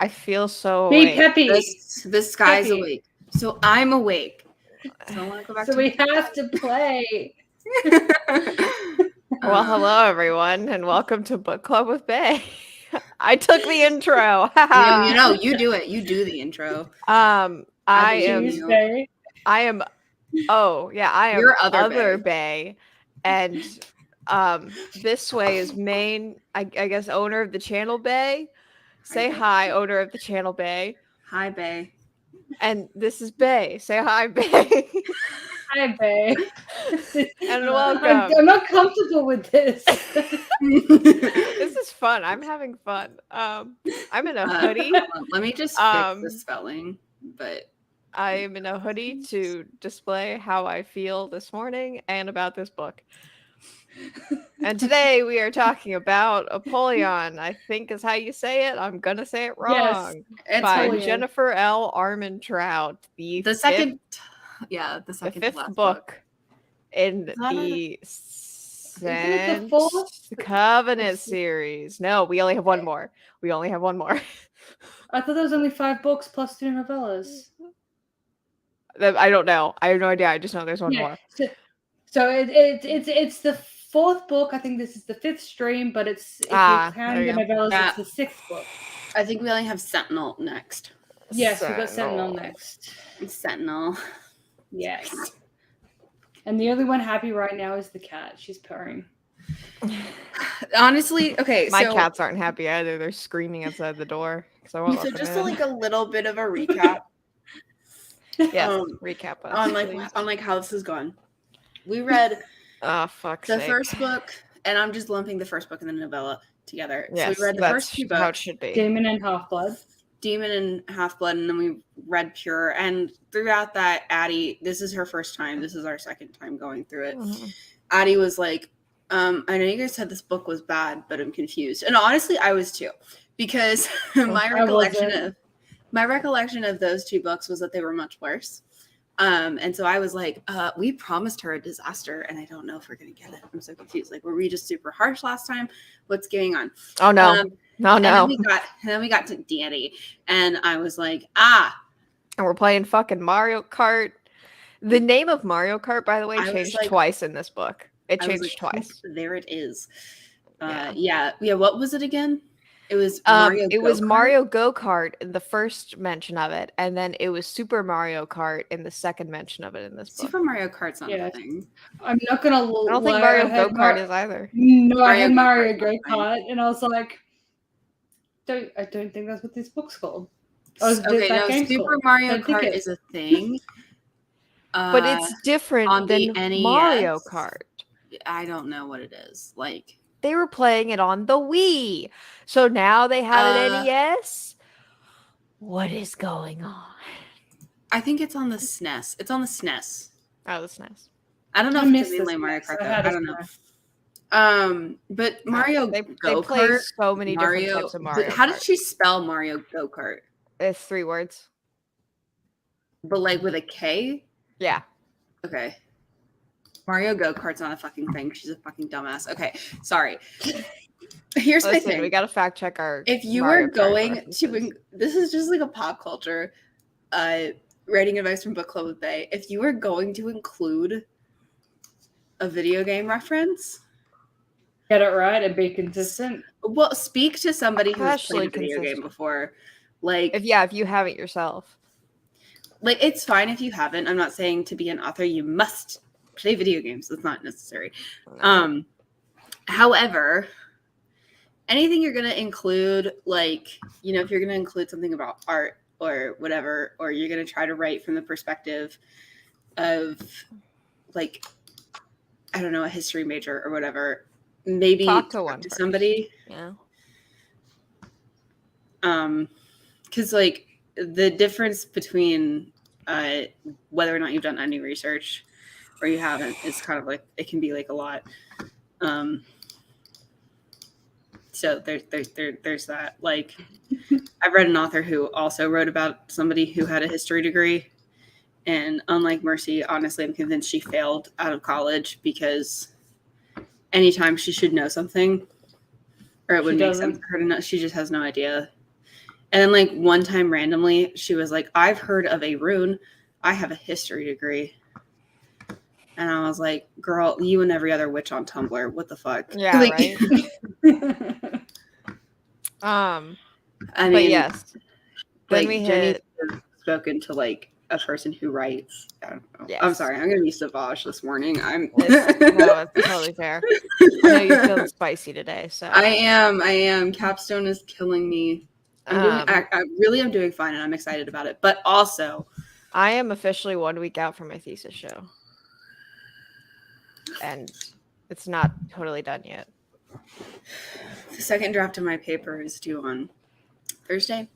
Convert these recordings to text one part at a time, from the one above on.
I feel so Be awake. peppy. The sky's Peppy. awake. So I'm awake. So I want to go back So to we have to play. Well, hello everyone, and welcome to Book Club with Bay. I took the intro. You do it. You do the intro. I am. Tuesday. I am. Oh yeah, I am. You're other Other Bay. Bay, and this way is main. I guess owner of the channel Bay. Say Bay. hi, owner of the channel Bay. Hi, Bay. And this is Bay. Say hi, Bay. Hi, babe. And welcome. I'm not comfortable with this. This is fun. I'm having fun. I'm in a hoodie. Let me just fix the spelling. But I am in a hoodie to display how I feel this morning and about this book. And today we are talking about Apollyon, I think is how you say it. I'm gonna say it wrong. Yes, by Apollyon. Jennifer L. Armentrout. The second fifth book in the Covenant series. No, we only have one more. I thought there was only 5 books plus 2 novellas. I don't know. I have no idea. I just know there's one more. So it's the 4th book. I think this is the 5th stream, but it's if you count the novellas, it's the 6th book. I think we only have Sentinel next. Yes, we got Sentinel next. Sentinel. Yes. And the only one happy right now is the cat. She's purring. Honestly, okay. My cats aren't happy either. They're screaming outside the door. So just a little bit of a recap. Yes, recap us, on how this has gone. We read the first book, and I'm just lumping the first book and the novella together. Yes, so we read the first 2 books. How it should be. Demon and Half-Blood, and then we read Pure. And throughout that, Addie, this is her first time. This is our second time going through it. Mm-hmm. Addie was like, I know you guys said this book was bad, but I'm confused. And honestly, I was too, because my recollection of those 2 books was that they were much worse. And so I was like, we promised her a disaster, and I don't know if we're going to get it. I'm so confused. Like, were we just super harsh last time? What's going on? Oh, no. No. And then we got to Danny, and I was like, And we're playing fucking Mario Kart. The name of Mario Kart, by the way, changed twice in this book. It changed twice. There it is. Yeah. What was it again? It was Mario Go-Kart in the first mention of it, and then it was Super Mario Kart in the second mention of it in this book. Super Mario Kart's not a thing. I'm not gonna. I don't think Mario Go-Kart is either. No, I had Mario Go-Kart, and I was like, I don't think that's what this book's called. Super Mario Kart is a thing, but it's different than Mario Kart. I don't know what it is. Like, they were playing it on the Wii. So now they have an NES. What is going on? I think it's on the SNES. It's on the SNES. Oh, the SNES. I don't know if it's mainly Mario Kart. I don't know. But Mario Go-Kart. They play so many different types of Mario Kart. How did she spell Mario Go-Kart? It's 3 words. But like with a K? Yeah. Okay. Mario Go-Kart's not a fucking thing. She's a fucking dumbass. Okay, sorry. Here's my thing. We gotta fact check our. If you are going to, this is just like a pop culture, writing advice from Book Club with Bay. If you are going to include a video game reference, get it right and be consistent. Well, speak to somebody who's played a video game before. Like, if you haven't yourself. Like, it's fine if you haven't. I'm not saying to be an author you must play video games. That's not necessary. However, anything you're going to include, like, if you're going to include something about art or whatever, or you're going to try to write from the perspective of, like, I don't know, a history major or whatever, maybe talk to somebody. Yeah. Because, like, the difference between whether or not you've done any research or you haven't is kind of like, it can be like a lot. So there's that. Like, I've read an author who also wrote about somebody who had a history degree, and unlike Mercy, honestly, I'm convinced she failed out of college because anytime she should know something, or it would make sense for her to know, she just has no idea. And then like one time randomly, she was like, I've heard of a rune. I have a history degree. And I was like, girl, you and every other witch on Tumblr. What the fuck? Yeah, like, right. I but mean, yes. Then like we Jenny's hit spoken to like a person who writes. I don't know. Yes. I'm sorry. I'm gonna be savage this morning. No, it's totally fair. I know you're feeling spicy today, so I am. Capstone is killing me. I really am doing fine, and I'm excited about it. But also, I am officially 1 week out from my thesis show, and it's not totally done yet. The second draft of my paper is due on Thursday.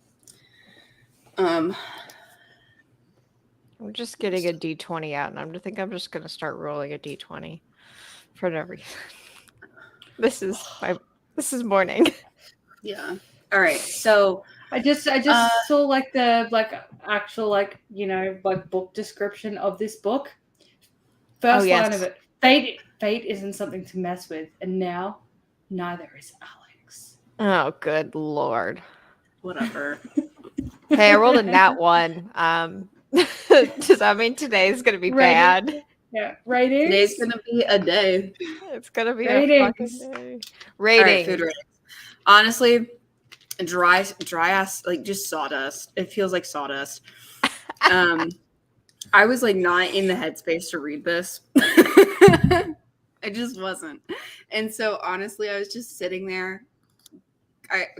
I'm just getting a D20 out, and I'm just gonna start rolling a D20 for no reason. This is morning. Yeah. All right. So I just saw like the actual book description of this book. First line of it: fate isn't something to mess with, and now neither is Alex. Oh, good lord. Whatever. Hey, I rolled a nat 1. Does that mean today's gonna be bad? Yeah, ratings. Today's gonna be a day. It's gonna be ratings. A fucking day. Ratings. All right, food ratings. Honestly, dry ass, like just sawdust. It feels like sawdust. I was like not in the headspace to read this. I just wasn't. And so honestly, I was just sitting there,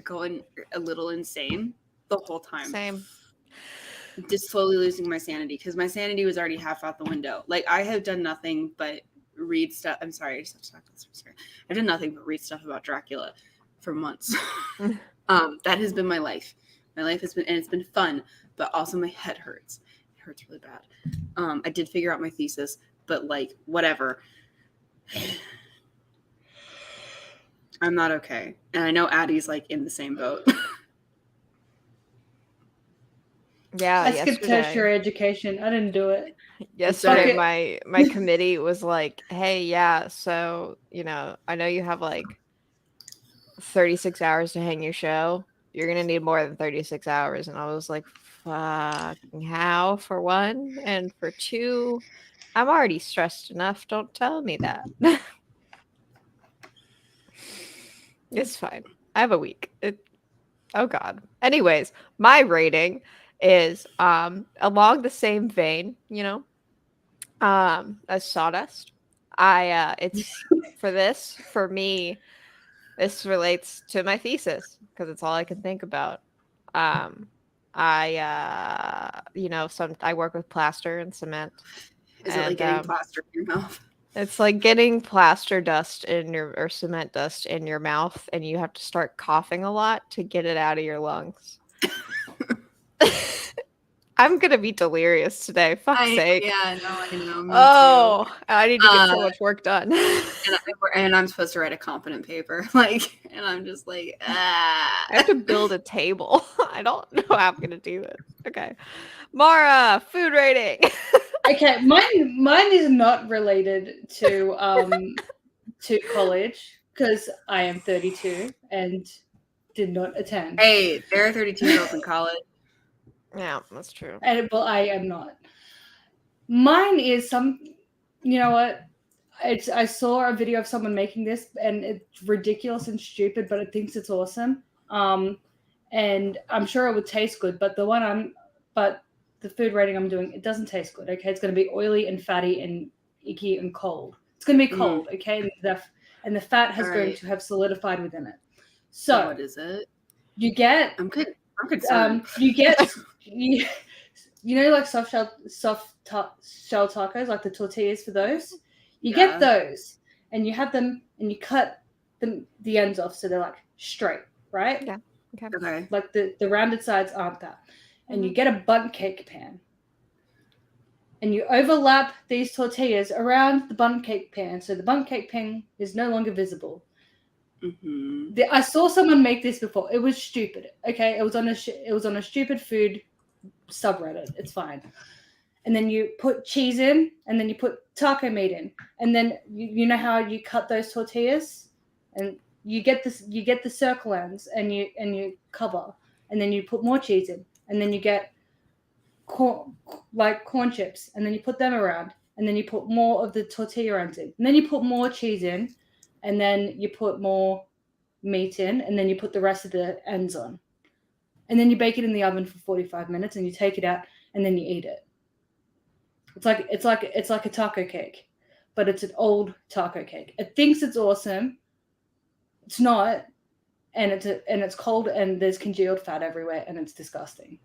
going a little insane the whole time. Same. Just slowly losing my sanity because my sanity was already half out the window. Like I have done nothing but read stuff. I'm sorry, I just have to talk this. I'm sorry. I've done nothing but read stuff about Dracula for months. That has been my life. My life has been, and it's been fun, but also my head hurts. It hurts really bad. I did figure out my thesis, but like whatever. I'm not okay. And I know Addie's like in the same boat. Yeah, I skipped tertiary education. I didn't do it. Yesterday, my committee was like, "Hey, yeah, so I know you have like 36 hours to hang your show. You're gonna need more than 36 hours." And I was like, "Fucking how? For one, and for two, I'm already stressed enough. Don't tell me that." It's fine. I have a week. Oh God. Anyways, my rating is along the same vein, as Sawdust. It's for me, this relates to my thesis because it's all I can think about. I work with plaster and cement. Is it like getting plaster in your mouth? It's like getting plaster dust or cement dust in your mouth, and you have to start coughing a lot to get it out of your lungs. I'm gonna be delirious today. Fuck's sake. Yeah, no, I know. Too. I need to get so much work done. and I'm supposed to write a competent paper, and I'm just like, I have to build a table. I don't know how I'm gonna do this. Okay, Mara, food rating. Okay, mine is not related to college because I am 32 and did not attend. Hey, there are 32-year-olds in college. Yeah, that's true. But I am not. Mine is you know what? I saw a video of someone making this, and it's ridiculous and stupid, but it thinks it's awesome. And I'm sure it would taste good, but the food rating I'm doing, it doesn't taste good. Okay, it's going to be oily and fatty and icky and cold. It's going to be cold. Okay, and the fat has going to have solidified within it. So what is it? You get. I'm concerned. You get. Like soft shell tacos, like the tortillas for those. You get those, and you have them, and you cut the ends off so they're like straight, right? Yeah. Okay. Like the rounded sides aren't that. And you get a bundt cake pan. And you overlap these tortillas around the bundt cake pan, so the bundt cake pan is no longer visible. Mm-hmm. I saw someone make this before. It was stupid. Okay, it was on a stupid food subreddit. It's fine. And then you put cheese in, and then you put taco meat in, and then you know how you cut those tortillas, and you get the circle ends, and you cover, and then you put more cheese in, and then you get corn chips, and then you put them around, and then you put more of the tortilla ends in, and then you put more cheese in, and then you put more meat in, and then you put the rest of the ends on, and then you bake it in the oven for 45 minutes, and you take it out, and then you eat it. It's like a taco cake, but it's an old taco cake. It thinks it's awesome. It's not, and it's cold, and there's congealed fat everywhere, and it's disgusting.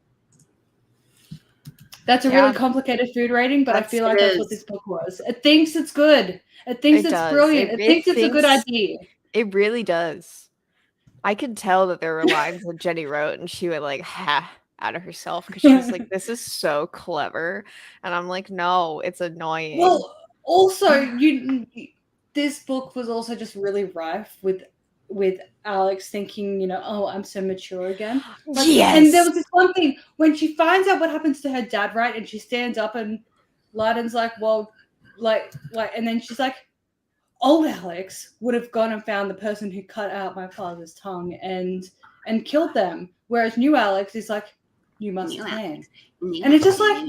That's a really complicated food rating, but I feel like that's what this book was. It thinks it's good. It thinks it's brilliant. It thinks it's a good idea. It really does. I could tell that there were lines that Jenny wrote, and she would like ha out of herself because she was like, "This is so clever," and I'm like, "No, it's annoying." Well, also, this book was also just really rife with Alex thinking, you know, oh, I'm so mature again. Like, yes. And there was this one thing when she finds out what happens to her dad, right? And she stands up, and Lyden's like, well, like, and then she's like, old Alex would have gone and found the person who cut out my father's tongue and killed them, whereas new Alex is like, you must plan. And it's just like,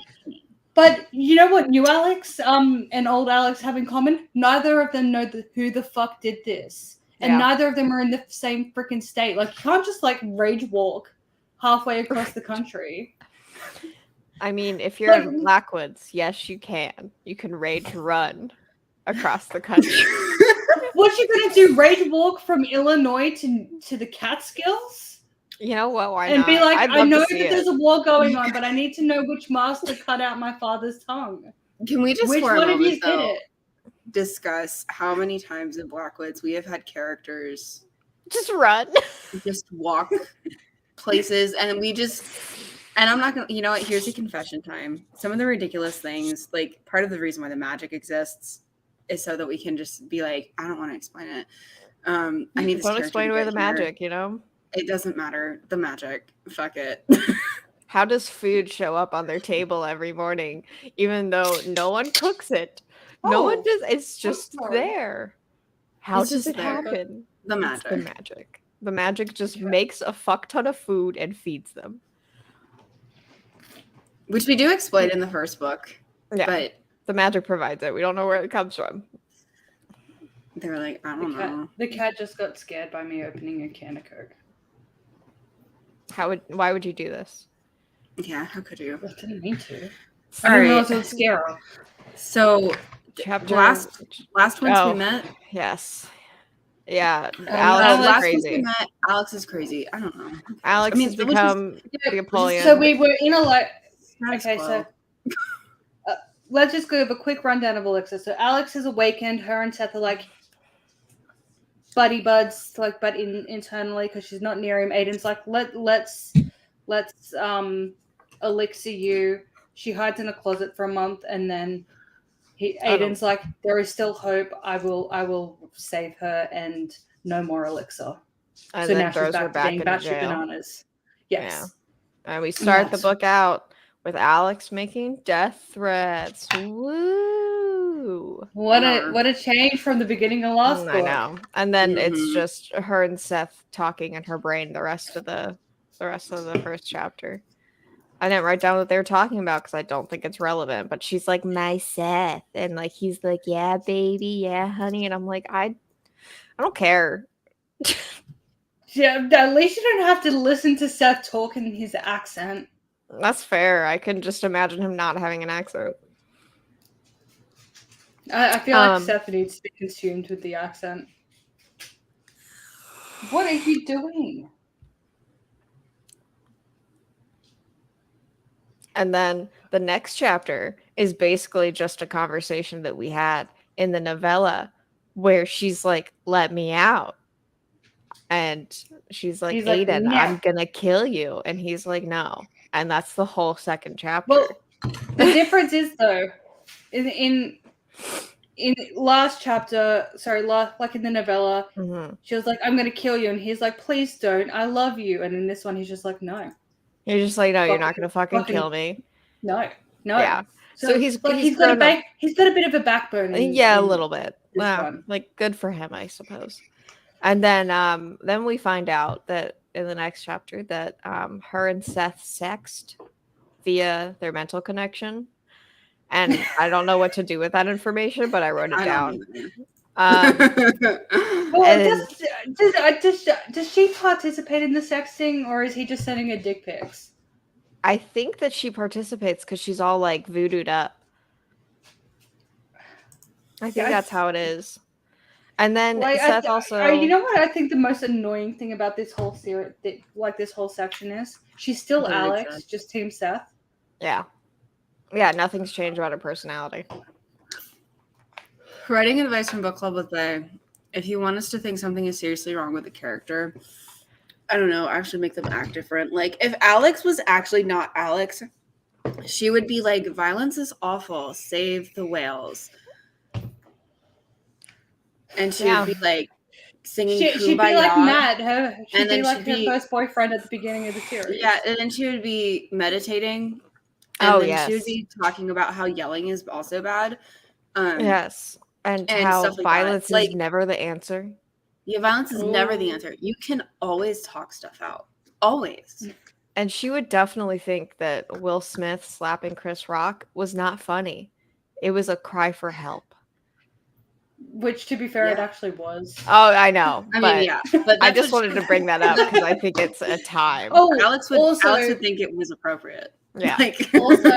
but you know what new Alex and old Alex have in common? Neither of them know who the fuck did this. And neither of them are in the same freaking state. Like, you can't just, like, rage walk halfway across the country. I mean, if you're in Blackwoods, yes, you can. You can rage run across the country. What you gonna do? Rage walk from Illinois to the Catskills? You know what? Why and not? be like, I know that there's a war going on, but I need to know which master cut out my father's tongue. Can we just which for a one moment, of you did it? Discuss how many times in Blackwoods we have had characters just run, just walk places, and I'm not gonna, you know what, here's a confession time. Some of the ridiculous things, like part of the reason why the magic exists is so that we can just be like, I don't want to explain it. I need this don't explain away the magic, you know? It doesn't matter. The magic. Fuck it. How does food show up on their table every morning, even though no one cooks it? No one does. It's just there. How does it happen? The magic. It's the magic. The magic just makes a fuck ton of food and feeds them. Which we do exploit in the first book. Yeah. But the magic provides it. We don't know where it comes from. They were like, I don't know. The cat just got scared by me opening a can of Coke. Why would you do this? Yeah, how could you? I didn't mean to. I didn't realize it would scare her. So last once we met. Yes. Yeah. Alex is crazy. Alex is crazy. I don't know. Alex has become the Apollyon. So we were in a okay, so let's just give a quick rundown of Alexa. So Alex has awakened. Her and Seth are like buddy buds, like, but internally because she's not near him. Aiden's like, let's elixir you. She hides in a closet for a month, and then Aiden's like, there is still hope. I will save her, and no more elixir. And so then now throws she's her back to being back into batshit jail. bananas. Yes. Yeah. And we start the book out with Alex making death threats. Woo! What a change from the beginning of last book. I know. And then it's just her and Seth talking in her brain the rest of the first chapter. I didn't write down what they were talking about because I don't think it's relevant. But she's like, my Seth, and like he's like, yeah, baby, yeah, honey, and I'm like, I don't care. Yeah, at least you don't have to listen to Seth talk in his accent. That's fair. I can just imagine him not having an accent. I feel like Seth needs to be consumed with the accent. What are you doing? And then the next chapter is basically just a conversation that we had in the novella where she's like, let me out. And she's like, Aiden, no. I'm going to kill you. And he's like, no. And that's the whole second chapter. Well, the difference is, though, in last chapter, like in the novella, she was like, I'm going to kill you. And he's like, please don't. I love you. And in this one, he's just like, no. You're just like, no, you're not going to fucking kill me. No. Yeah. So he's got a bit of a backbone. A little bit. Wow. Like, good for him, I suppose. And then we find out that in the next chapter that her and Seth sexted via their mental connection. And I don't know what to do with that information, but I wrote it down. Well, And- does she participate in the sexting, or is he just sending her dick pics? I think that she participates because she's all like voodooed up. I think that's how it is. And then Seth also. You know what I think the most annoying thing about this whole series, like this whole section, is she's still Alex, just Team Seth. Yeah. Yeah, nothing's changed about her personality. Writing advice from book club would say, if you want us to think something is seriously wrong with the character, I don't know, actually make them act different. Like, if Alex was actually not Alex, she would be like, violence is awful, save the whales. And she would be like singing Kumbaya. She'd be like Matt. She'd be like her first boyfriend at the beginning of the series. Yeah, and then she would be meditating. And then she would be talking about how yelling is also bad. Yes. And how like violence is never the answer. Yeah, violence is never the answer. You can always talk stuff out. Always. And she would definitely think that Will Smith slapping Chris Rock was not funny. It was a cry for help. Which, to be fair, it actually was. Oh, I know. I mean, yeah. But I just wanted to bring that up because I think it's a time. Oh, Alex would think it was appropriate. Yeah. Like, also,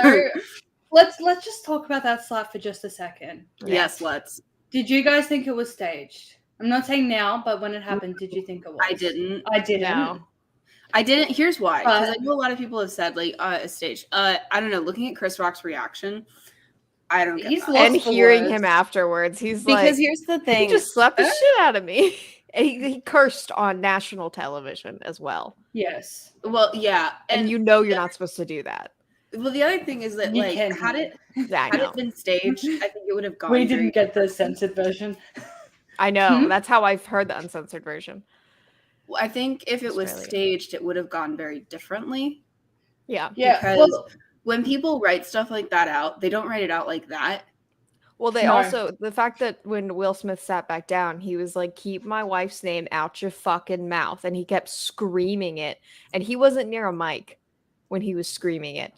let's just talk about that slap for just a second. Yes, let's. Did you guys think it was staged? I'm not saying now, but when it happened, did you think it was? I didn't. I didn't. No. I didn't. Here's why. Because I know a lot of people have said, like, it's staged. I don't know. Looking at Chris Rock's reaction, I don't get that. And hearing him afterwards, he's like... Because here's the thing. He just slapped the shit out of me. And he cursed on national television as well. Yes. Well, yeah. And you know you're not supposed to do that. Well, the other thing is that, like, had it been staged, I think it would have gone. We didn't get the censored version. I know. That's how I've heard the uncensored version. Well, I think if it was staged, it would have gone very differently. Yeah. Because when people write stuff like that out, they don't write it out like that. Well, they also, the fact that when Will Smith sat back down, he was like, keep my wife's name out your fucking mouth. And he kept screaming it. And he wasn't near a mic when he was screaming it.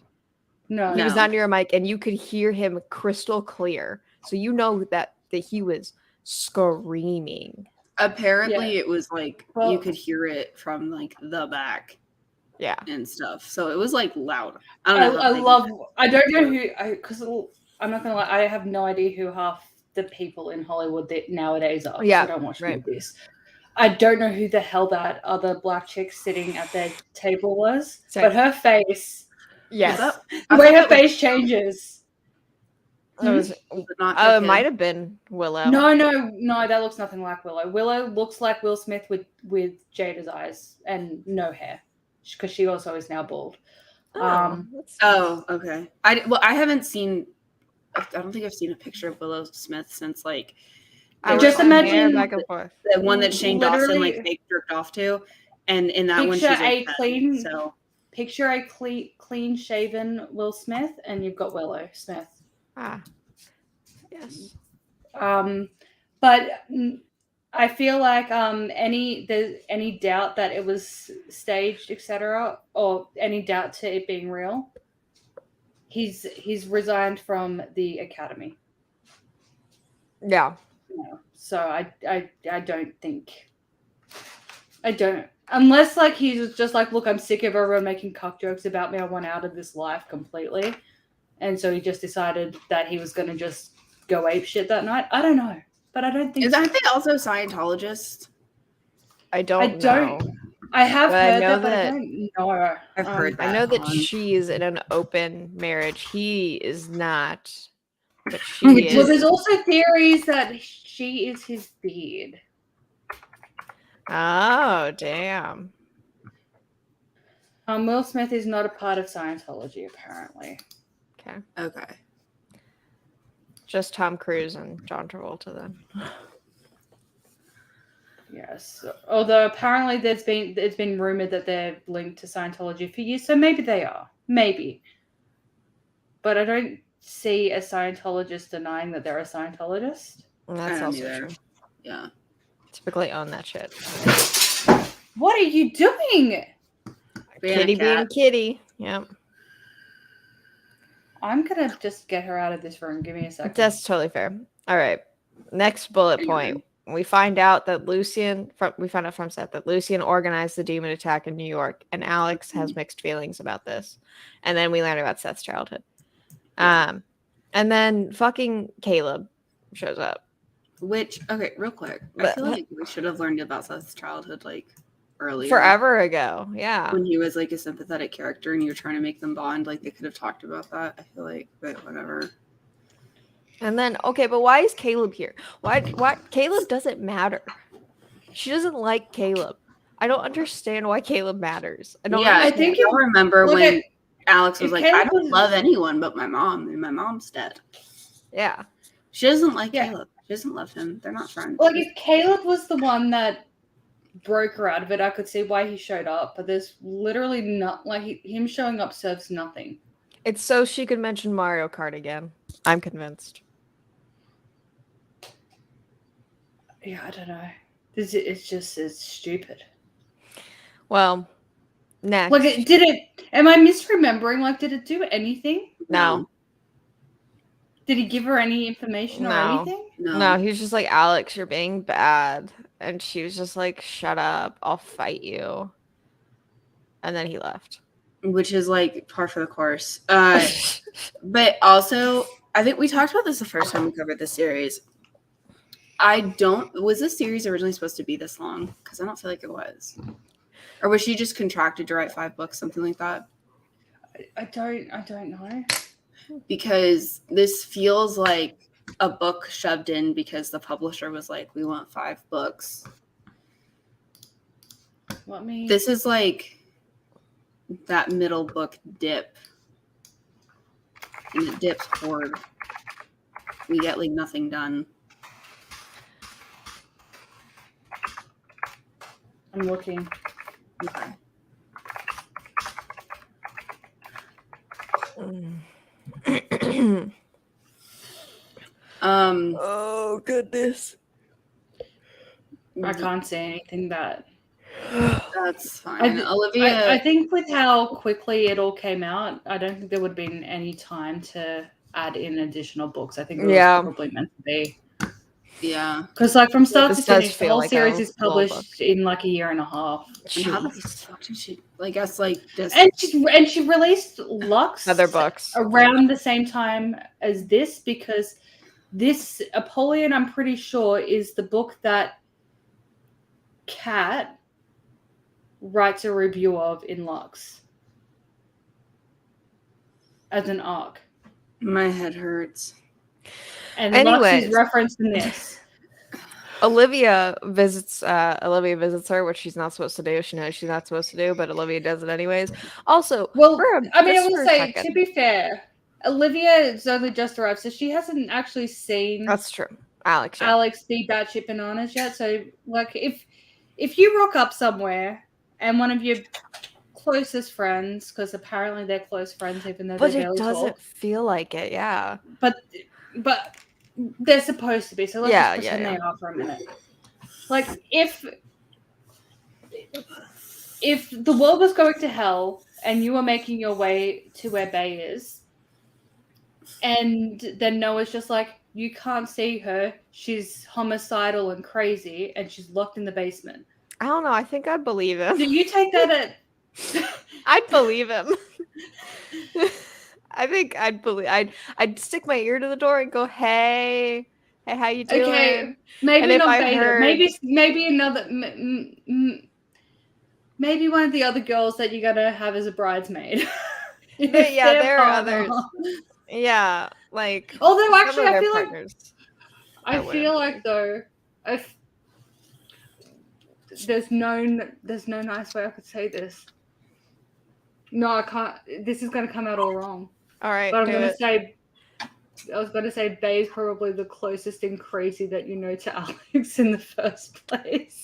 No. He was not near a mic, and you could hear him crystal clear. So you know that he was screaming. Apparently, it was like, you could hear it from like the back. Yeah. And stuff. So it was like loud. I don't know who, because I'm not going to lie, I have no idea who half the people in Hollywood nowadays are. Yeah. I don't watch movies. I don't know who the hell that other black chick sitting at their table was, but her face. Yes. The way her face changes. It might have been Willow. No, that looks nothing like Willow. Willow looks like Will Smith with Jada's eyes and no hair, because she also is now bald. Okay. I haven't seen. I don't think I've seen a picture of Willow Smith since like. I just imagine back and forth. The one that Shane Dawson like fake jerked off to, and in that one she's like Picture a clean shaven Will Smith, and you've got Willow Smith. Yes. But I feel like there's any doubt that it was staged, etc., or any doubt to it being real, he's resigned from the academy. Yeah. So I don't think. I don't. Unless, like, he's just like, look, I'm sick of everyone making cuck jokes about me. I want out of this life completely. And so he just decided that he was going to just go ape shit that night. I don't know. But I don't think... Aren't they also Scientologists? I don't know. I have heard that, but I don't know. I've heard that. I know that she's in an open marriage. He is not. But she is. Well, there's also theories that she is his beard. Oh, damn. Will Smith is not a part of Scientology, apparently. Okay. Just Tom Cruise and John Travolta then. Yes. Although apparently it's been rumored that they're linked to Scientology for years, so maybe they are. Maybe. But I don't see a Scientologist denying that they're a Scientologist. That's also true. Yeah. Typically own that shit. What are you doing? Kitty being kitty. Yep. I'm gonna just get her out of this room. Give me a second. That's totally fair. All right. Next bullet point. We find out that we found out from Seth that Lucian organized the demon attack in New York, and Alex has mixed feelings about this. And then we learn about Seth's childhood. And then fucking Caleb shows up. Which, okay, real quick. I feel like we should have learned about Seth's childhood like earlier. Forever ago. Yeah. When he was like a sympathetic character and you were trying to make them bond, like they could have talked about that. I feel like, but whatever. And then, okay, but why is Caleb here? Why Caleb doesn't matter. She doesn't like Caleb. I don't understand why Caleb matters. I think you'll remember when Alex was like, I don't love anyone but my mom, and my mom's dead. Yeah. She doesn't like Caleb. She doesn't love him. They're not friends. Like, if Caleb was the one that broke her out of it, I could see why he showed up, but there's literally not, like, him showing up serves nothing. It's so she could mention Mario Kart again. I'm convinced. Yeah, I don't know. It's stupid. Well, next. Like, am I misremembering? Like, did it do anything? No. Did he give her any information or anything? No, he was just like, Alex, you're being bad. And she was just like, shut up, I'll fight you. And then he left. Which is like par for the course. But also, I think we talked about this the first time we covered this series. Was this series originally supposed to be this long? Because I don't feel like it was. Or was she just contracted to write 5 books, something like that? I don't know. Because this feels like a book shoved in because the publisher was like, we want 5 books. This is like that middle book dip. And it dips forward. We get like nothing done. I'm looking. Okay. Oh goodness. I can't say anything bad. That's fine. Olivia, I think with how quickly it all came out, I don't think there would have been any time to add in additional books. I think it was probably meant to be. Yeah. Because like from start to finish, the whole series is published in like a year and a half. And how the fuck did she? I guess like just and she released Lux other books around the same time as this, because this Apollyon, I'm pretty sure, is the book that Kat writes a review of in Lux as an arc. My head hurts. And Lux is referenced in this. Olivia visits her, which she's not supposed to do. She knows she's not supposed to do, but Olivia does it anyways. Also, I will say, to be fair, Olivia has only just arrived, so she hasn't actually seen. That's true. Alex be batshit bananas yet. So, like, if you rock up somewhere and one of your closest friends, because apparently they're close friends, even though they barely talk. But it doesn't feel like it, yeah. But they're supposed to be, so let's just pretend they are for a minute. Like, if the world was going to hell and you were making your way to where Bay is, and then Noah's just like, you can't see her, she's homicidal and crazy, and she's locked in the basement. I don't know, I think I'd believe him. Do you take that at... I'd believe him. I think I'd stick my ear to the door and go, hey, how you doing? Okay, maybe not Beta. Maybe another, maybe one of the other girls that you're gonna have as a bridesmaid. There are others. Yeah, like. Although actually, I feel like though, there's no nice way I could say this. No, I can't. This is going to come out all wrong. All right. But I was going to say Bay is probably the closest and crazy that you know to Alex in the first place.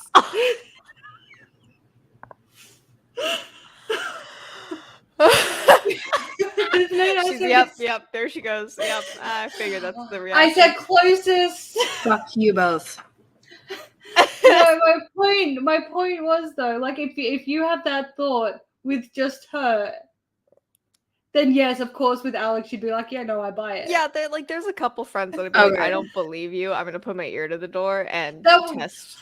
Yep. There she goes. Yep. I figured that's the reaction. I said closest. Fuck you both. No, my point was though, like if you have that thought with just her, then yes, of course, with Alex, you'd be like, yeah, no, I buy it. Yeah, there's a couple friends that would be like, Okay. I don't believe you. I'm gonna put my ear to the door and That would- test.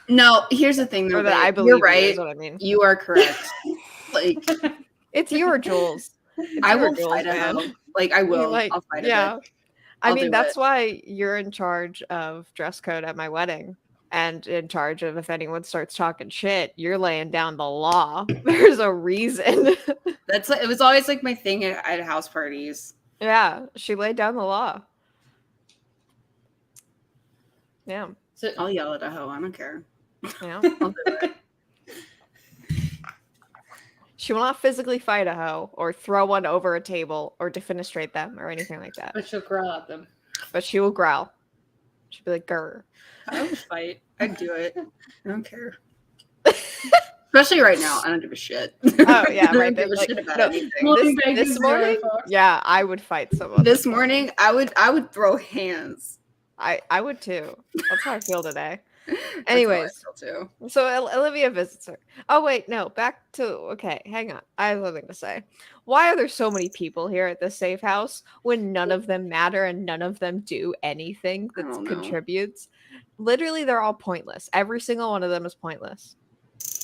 No, here's the thing though. Or that babe. I believe You're you right. is what I mean. You are correct. Like It's your Jules. It's I your will Jules, fight a man. hoe. Like I will. Like, I'll fight a yeah. bitch. I I'll mean, do that's it. why you're in charge of dress code at my wedding. And in charge of if anyone starts talking shit, you're laying down the law. There's a reason. That's it was always like my thing at house parties. Yeah, she laid down the law. Yeah, So, I'll yell at a hoe. I don't care. yeah. I'll do it. She will not physically fight a hoe or throw one over a table or defenestrate them or anything like that. but she'll growl at them. But she will growl. She'll be like, grr. I would fight. I'd do it. I don't care. Especially right now. I don't give a shit. Oh, yeah, I right. don't give a Like, shit about no, anything. Morning This bacon, morning, zero fucks. yeah, I would fight someone. This morning, I would throw hands. I would too. That's how I feel today. That's how I Anyways, feel too. so Olivia visits her. Oh wait, no, back to okay. Hang on, I have something to say. Why are there so many people here at this safe house when none of them matter and none of them do anything I that don't know. contributes? Literally, they're all pointless. Every single one of them is pointless.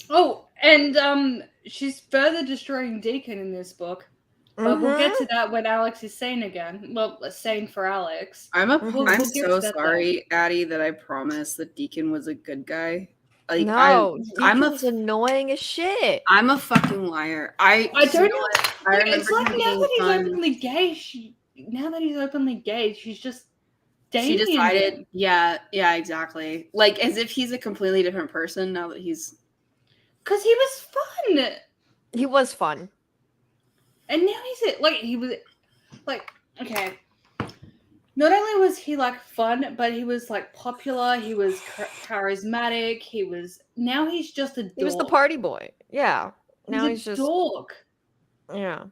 Oh, and she's further destroying Deacon in this book. But we'll get to that when Alex is sane again. Well, sane for Alex. I'm Mhm. We'll get so to that sorry, Addie, that I promised that Deacon was a good guy. Like No, I'm Deacon's annoying as shit. I'm a fucking liar. I don't you know know. what? I Like, remember it's like him now being that he's fun. openly gay, she's just dating She decided, him. yeah, exactly. Like as if he's a completely different person now that he's. Because he was fun. He was fun. And now he was like, okay. Not only was he like fun, but he was like popular, he was charismatic, now he's just a dork. He was the party boy. Yeah. Now he's a just dork. yeah.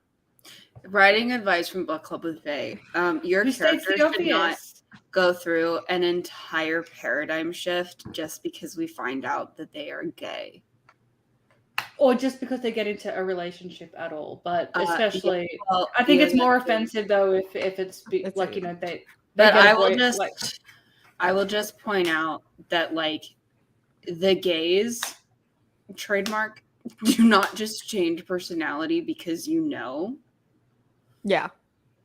Writing advice from Book Club with Faye. Your Who states character the should not obvious. go through an entire paradigm shift just because we find out that they are gay. Or just because they get into a relationship at all, but especially, Well, I think yeah, it's more that's it. offensive though if it's It's like a- you know they. But get a I will boy- just like, I will just point out that like the gays trademark do not just change personality because you know. Yeah.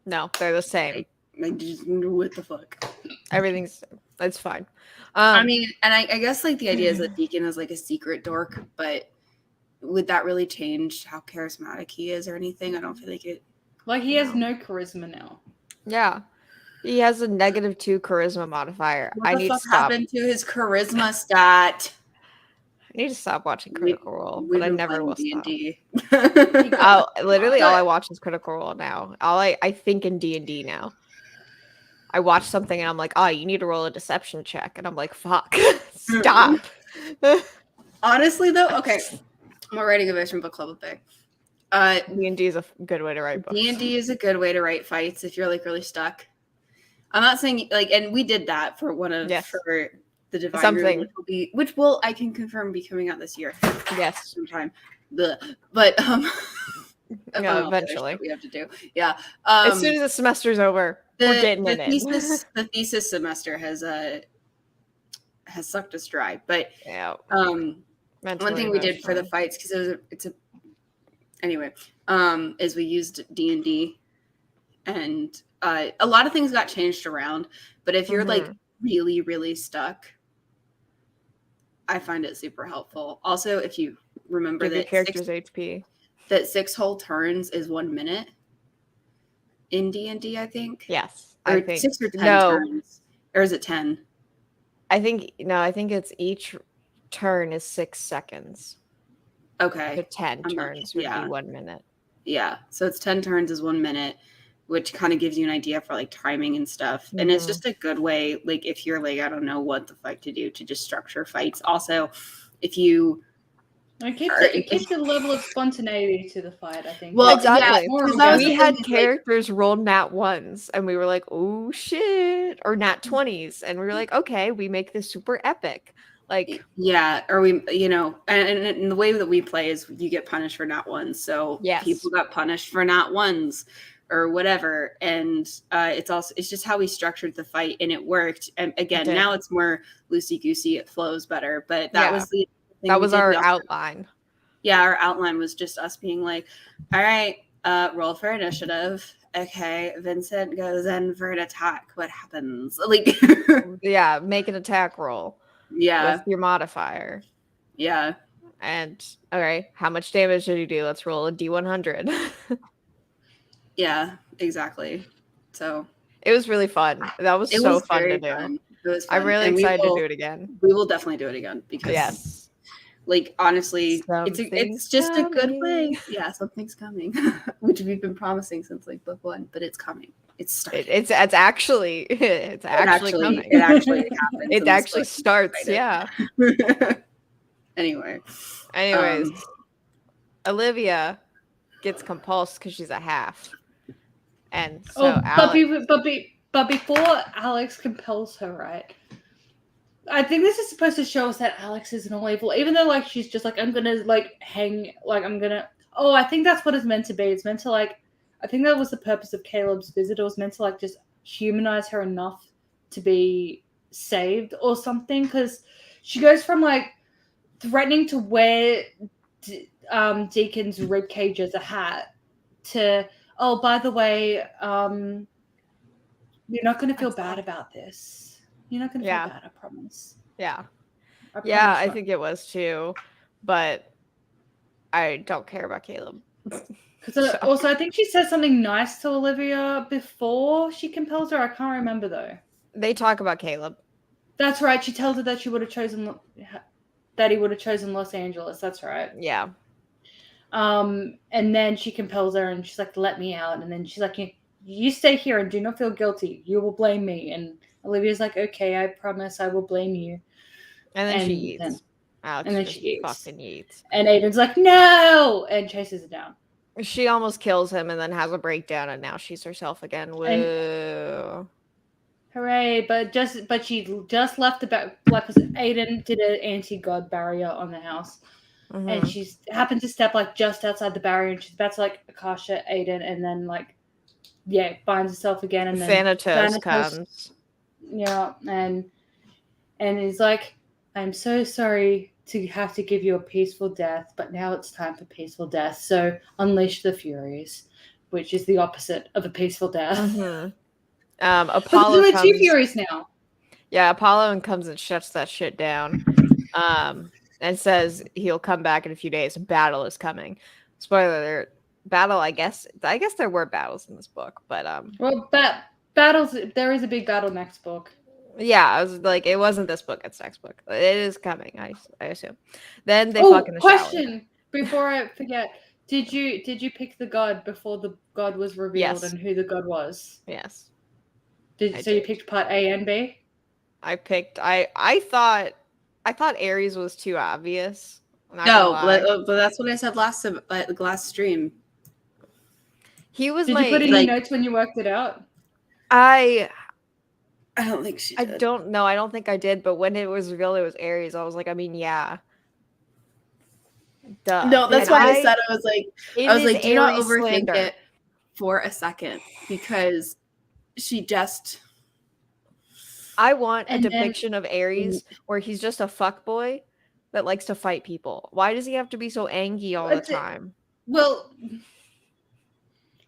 No, they're the same. Like just what the fuck. Everything's it's fine. I mean, and I guess like the idea is that Deacon is like a secret dork, but would that really change how charismatic he is or anything? I don't feel like it. like he has no charisma now. yeah. He has a -2 charisma modifier. What I the need to fuck stop. happened to his charisma stat? I need to stop watching Critical Role, We've but I been never will playing stop. D&D. Literally all I watch is Critical Role now. I think in D&D now. I watch something and I'm like, oh, you need to roll a deception check, and I'm like, fuck, stop. Honestly, though, okay, I'm writing advice from Book Club with Faye. D&D is a good way to write books. D&D is a good way to write fights if you're like really stuck. I'm not saying like, and we did that for one of Yes. for the Divine Something. Room, which will I can confirm be coming out this year Yes. sometime. But No, eventually. we have to do yeah. As soon as the semester's over, we're getting the it the thesis semester has sucked us dry, but in. Yeah. one Mentally, thing we did for the emotionally. fights because anyway is we used D&D and a lot of things got changed around, but if you're like really really stuck, I find it super helpful. Also, if you remember Give your that characters HP. that 6 whole turns is 1 minute in D&D, I think. Yes, Or I think 6 or 10 no. turns, or is it 10? I think it's each turn is 6 seconds. Okay. So 10 I'm not- turns would yeah. be 1 minute. Yeah, so it's 10 turns is 1 minute, which kind of gives you an idea for like timing and stuff. And it's Mhm. just a good way, like if you're like, I don't know what the fuck to do, to just structure fights. Also, if you It keeps the level of spontaneity to the fight, I think. Well, Exactly. yeah, 'cause More that was We the had thing is, characters roll nat 1s and we were like, oh shit, or nat 20s, and we were like, okay, we make this super epic. Like, yeah, or we, you know, and the way that we play is you get punished for not ones. So yes. people got punished for not ones or whatever. And it's just how we structured the fight, and it worked. And again, did. now it's more loosey goosey. It flows better. But that was the thing That we was did. our We also- outline. Yeah, our outline was just us being like, all right, roll for initiative. Okay, Vincent goes in for an attack. What happens? Like, Yeah, make an attack roll yeah, with your modifier. yeah. And okay, how much damage did you do? Let's roll a D100. Yeah, exactly. So it was really fun. That was it so was fun very to do. fun. It was fun. I'm really And excited to do it again. We will definitely do it again because Yes. like honestly, Something's it's just a good way. coming. Yeah, something's coming, which we've been promising since like book 1, but it's coming. It's starting. It's actually coming. It actually happens. It actually starts. Yeah. Anyway. Anyways, Olivia gets compulsed because she's a half, and so but before Alex compels her, right? I think this is supposed to show us that Alex isn't all evil, even though like she's just like, I'm gonna like hang, like I'm gonna. Oh, I think that's what it's meant to be. It's meant to like, I think that was the purpose of Caleb's visit. It was meant to like just humanize her enough to be saved or something, because she goes from like threatening to wear Deacon's rib cage as a hat to, oh, by the way, you're not going to feel bad about this. You're not going to feel bad, I promise. Yeah. I think it was too, but I don't care about Caleb. Because also, I think she said something nice to Olivia before she compels her. I can't remember though. They talk about Caleb. That's right. She tells her that he would have chosen Los Angeles. That's right. Yeah. And then she compels her, and she's like, "Let me out." And then she's like, "You stay here and do not feel guilty. You will blame me." And Olivia's like, "Okay, I promise I will blame you." And then she eats. Alex and then just she eats. fucking eats. And Aiden's like, "No!" and chases her down. She almost kills him and then has a breakdown, and now she's herself again. Woo. Hooray! But she just left the because Aiden did an anti-god barrier on the house, and she happened to step like just outside the barrier, and she's about to like Akasha Aiden, and then like finds herself again, and then Thanatos comes. Yeah, and he's like, "I'm so sorry to have to give you a peaceful death, but now it's time for peaceful death. So unleash the furies," which is the opposite of a peaceful death. Apollo but comes. Two furies now. Yeah, Apollo comes and shuts that shit down, and says he'll come back in a few days. Battle is coming. Spoiler alert. Battle. I guess there were battles in this book, but well, battles. There is a big battle next book. Yeah, I was like, it wasn't this book; it's next book. It is coming, I assume. Then they fuck in the question shower. Before I forget: Did you pick the god before the god was revealed and who the god was? Yes. You picked part A and B? I picked. I thought Ares was too obvious. No, but that's what I said last stream. He was. Did you put in your notes when you worked it out? I don't think she did. I don't know. I don't think I did. But when it was revealed it was Ares, I was like, I mean, yeah. Duh. No, that's why I said I was like, do not overthink it for a second, because she just. I want a depiction of Ares where he's just a fuckboy that likes to fight people. Why does he have to be so angry all the time? Well,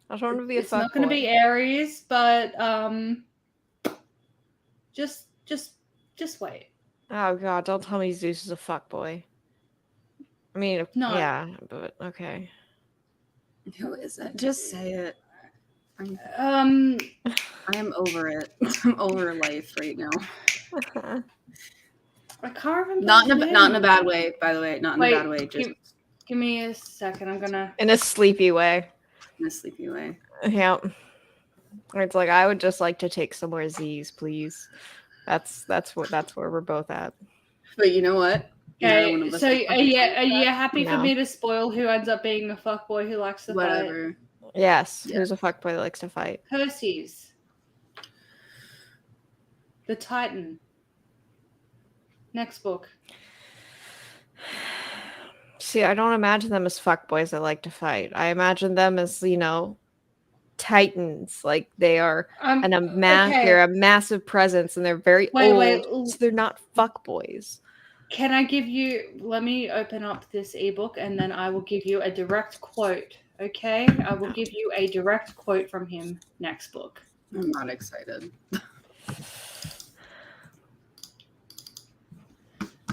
I just want him to be a fuckboy. It's not going to be Ares, but just wait. Oh god! Don't tell me Zeus is a fuckboy. I mean, no. Yeah, but okay. Who is it? Just say it. I am over it. I'm over life right now. I can't remember. Not in a bad way, by the way. Not in a bad way. Just give me a second. I'm gonna. In a sleepy way. In a sleepy way. Yeah. It's like, I would just like to take some more Z's, please. That's where we're both at. But you know what? Okay, so are you happy for me to spoil who ends up being a fuckboy who likes to fight? Yes, who's a fuckboy that likes to fight? Perseus. The Titan. Next book. See, I don't imagine them as fuckboys that like to fight. I imagine them as, titans. Like they are they're Okay. a massive presence and they're very Wait. old, so they're not fuckboys. Can I give you? Let me open up this ebook and then I will give you a direct quote. Okay, I will give you a direct quote from him next book. I'm not excited.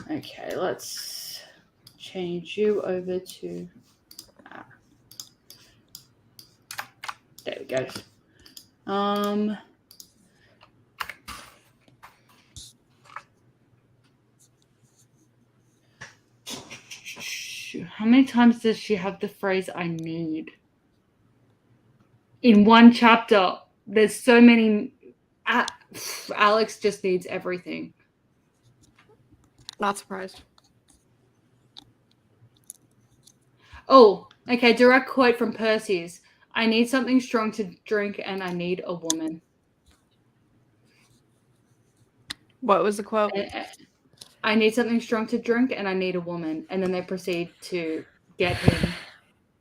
Okay, let's change you over to. There we go. How many times does she have the phrase "I need"? In one chapter, there's so many. Alex just needs everything. Not surprised. Oh, okay. Direct quote from Percy's. I need something strong to drink and I need a woman. What was the quote? I need something strong to drink and I need a woman. And then they proceed to get him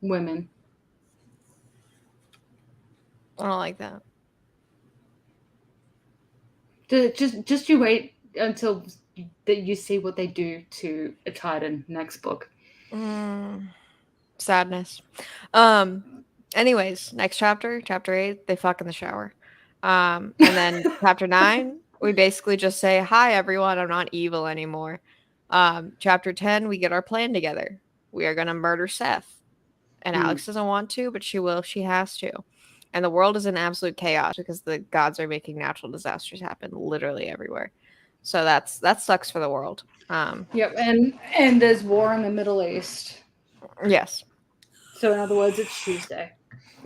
women. I don't like that. Just you wait until that you see what they do to a Titan next book. Sadness. Anyways, next chapter 8, they fuck in the shower. And then chapter 9, we basically just say, hi everyone, I'm not evil anymore. Chapter 10, we get our plan together. We are gonna murder Seth. And Alex doesn't want to, but she will if she has to. And the world is in absolute chaos because the gods are making natural disasters happen literally everywhere. So that sucks for the world. Yep, and there's war in the Middle East. Yes. So in other words, it's Tuesday.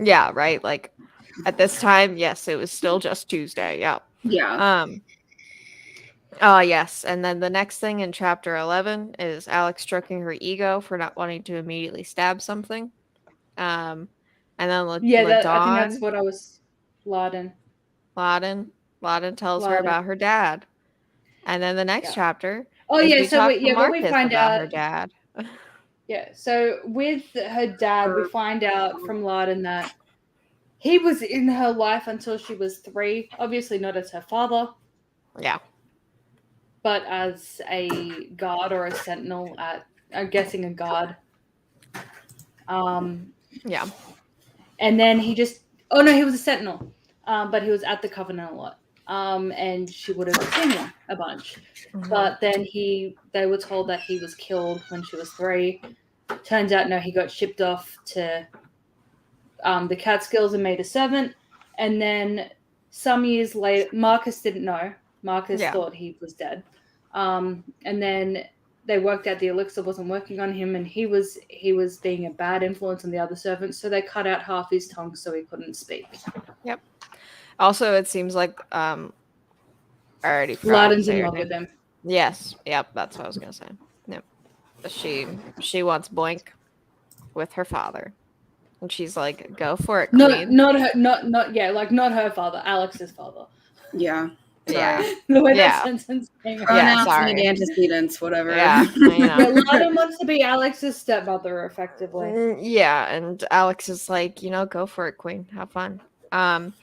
Yeah, right. Like at this time, yes, it was still just Tuesday. Yeah. Yeah. Yes. And then the next thing in chapter 11 is Alex stroking her ego for not wanting to immediately stab something. And then I think that's what I was. Laden tells her about her dad. And then the next chapter. Oh yeah, so what we find about out her dad. Yeah, so with her dad, we find out from Laden that he was in her life until she was 3. Obviously not as her father. Yeah. But as a guard or a sentinel I'm guessing a guard. Yeah. And then he was a sentinel. But he was at the Covenant a lot. And she would have seen him a bunch. Mm-hmm. But then they were told that he was killed when she was 3. Turns out, no, he got shipped off to the Catskills and made a servant. And then some years later, Marcus didn't know. Marcus thought he was dead. And then they worked out the elixir wasn't working on him, and he was being a bad influence on the other servants. So they cut out half his tongue so he couldn't speak. Yep. Also, it seems like I already Laden's in love with him. Yes. Yep. That's what I was gonna say. Yep. She wants Boink with her father, and she's like, "Go for it, queen." Not her father, Alex's father. Yeah. Yeah. The way that sentence came out. Pronouns and antecedents, whatever. Yeah. Laden wants to be Alex's stepmother, effectively. Yeah, and Alex is like, go for it, queen. Have fun.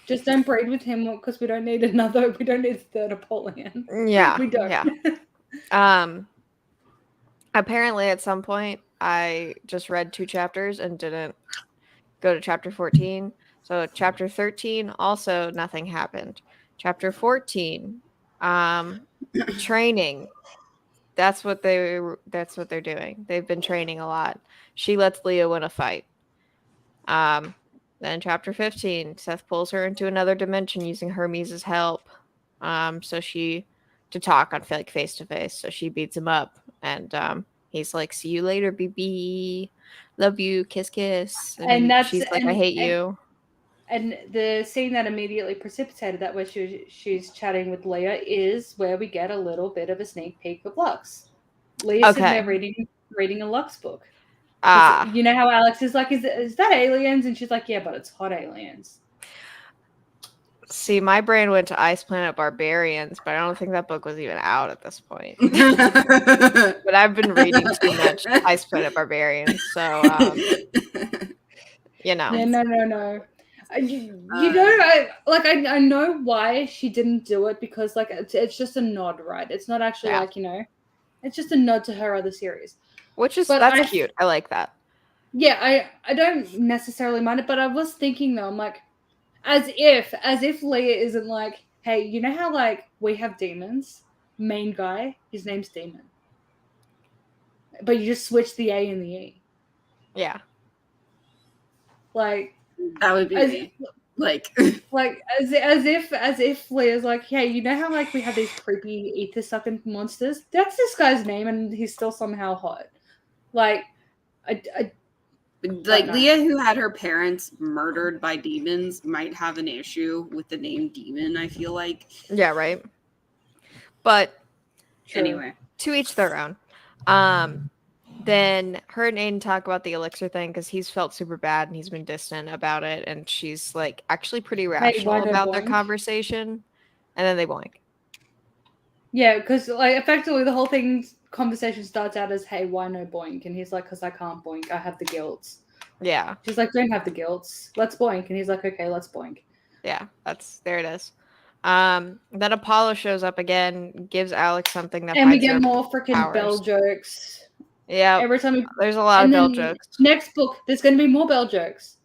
Just don't breed with him because we don't need a third Apollyon. Yeah. We don't. Yeah. Apparently at some point I just read 2 chapters and didn't go to chapter 14. So chapter 13 also nothing happened. Chapter 14, training. That's what they're doing. They've been training a lot. She lets Leah win a fight. Then chapter 15, Seth pulls her into another dimension using Hermes' help. To talk on face to face. So she beats him up, and he's like, "See you later, BB. Love you, kiss, kiss." And she's like, "I hate you." And the scene that immediately precipitated that, where she's chatting with Leah, is where we get a little bit of a sneak peek of Lux. Leah's sitting there reading a Lux book. You know how Alex is like, is that aliens? And she's like, yeah, but it's hot aliens. See, my brain went to Ice Planet Barbarians, but I don't think that book was even out at this point. But But I've been reading too much Ice Planet Barbarians, so you know. Yeah, no. You know, I know why she didn't do it, because like it's just a nod, right? It's not actually Yeah. like, it's just a nod to her other series. Which is But that's cute. I like that. Yeah, I don't necessarily mind it, but I was thinking though, I'm like, as if Leah isn't like, hey, you know how like we have demons? Main guy, his name's Demon. But you just switch the A and the E. Yeah. Like that would be me. Like as if Leah's like, hey, you know how like we have these creepy ether sucking monsters? That's this guy's name, and he's still somehow hot. Like like no. Leah, who had her parents murdered by demons, might have an issue with the name demon, I feel like. Yeah, right. But Anyway, to each their own. Then her and Aiden talk about the elixir thing because he's felt super bad and he's been distant about it, and she's like actually pretty rational about their conversation, and then they boink. Yeah, because like effectively the whole conversation starts out as, hey, why no boink? And he's like, because I can't boink, I have the guilt. Yeah. She's like, don't have the guilt, let's boink. And he's like, okay, let's boink. Yeah, there it is. Then Apollo shows up again, gives Alex something that and we hides get their more freaking powers. bell jokes. Yeah, every time there's a lot of bell jokes. Next book, there's going to be more bell jokes.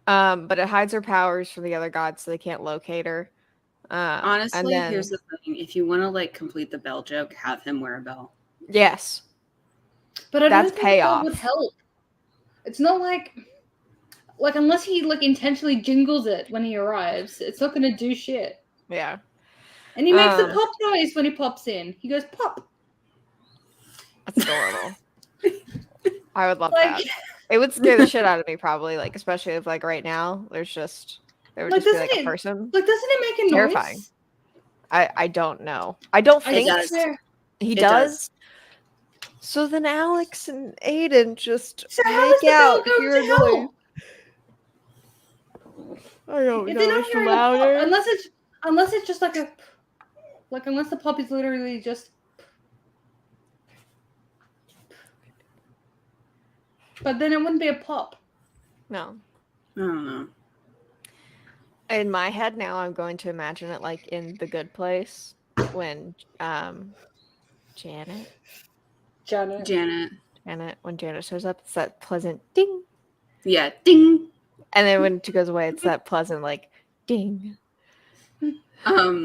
But it hides her powers from the other gods, so they can't locate her. honestly, here's the thing: if you want to like complete the bell joke, have him wear a bell. Yes, but I that's don't think payoff. that would help. It's not like unless he like intentionally jingles it when he arrives, it's not going to do shit. Yeah, and he makes a pop noise when he pops in. He goes pop. That's adorable. I would love that. It would scare the shit out of me, probably, like especially if like right now there would just be like a person. Like, doesn't it make a terrifying noise? I don't know. I don't think he does. So then Alex and Aiden just make out, hear a noise. I don't know. It's louder. Unless it's just like unless the pop is literally just. But then it wouldn't be a pop. No. I don't know. In my head now, I'm going to imagine it like in The Good Place when Janet, when Janet shows up, it's that pleasant ding. Yeah, ding. And then when she goes away, it's that pleasant like ding.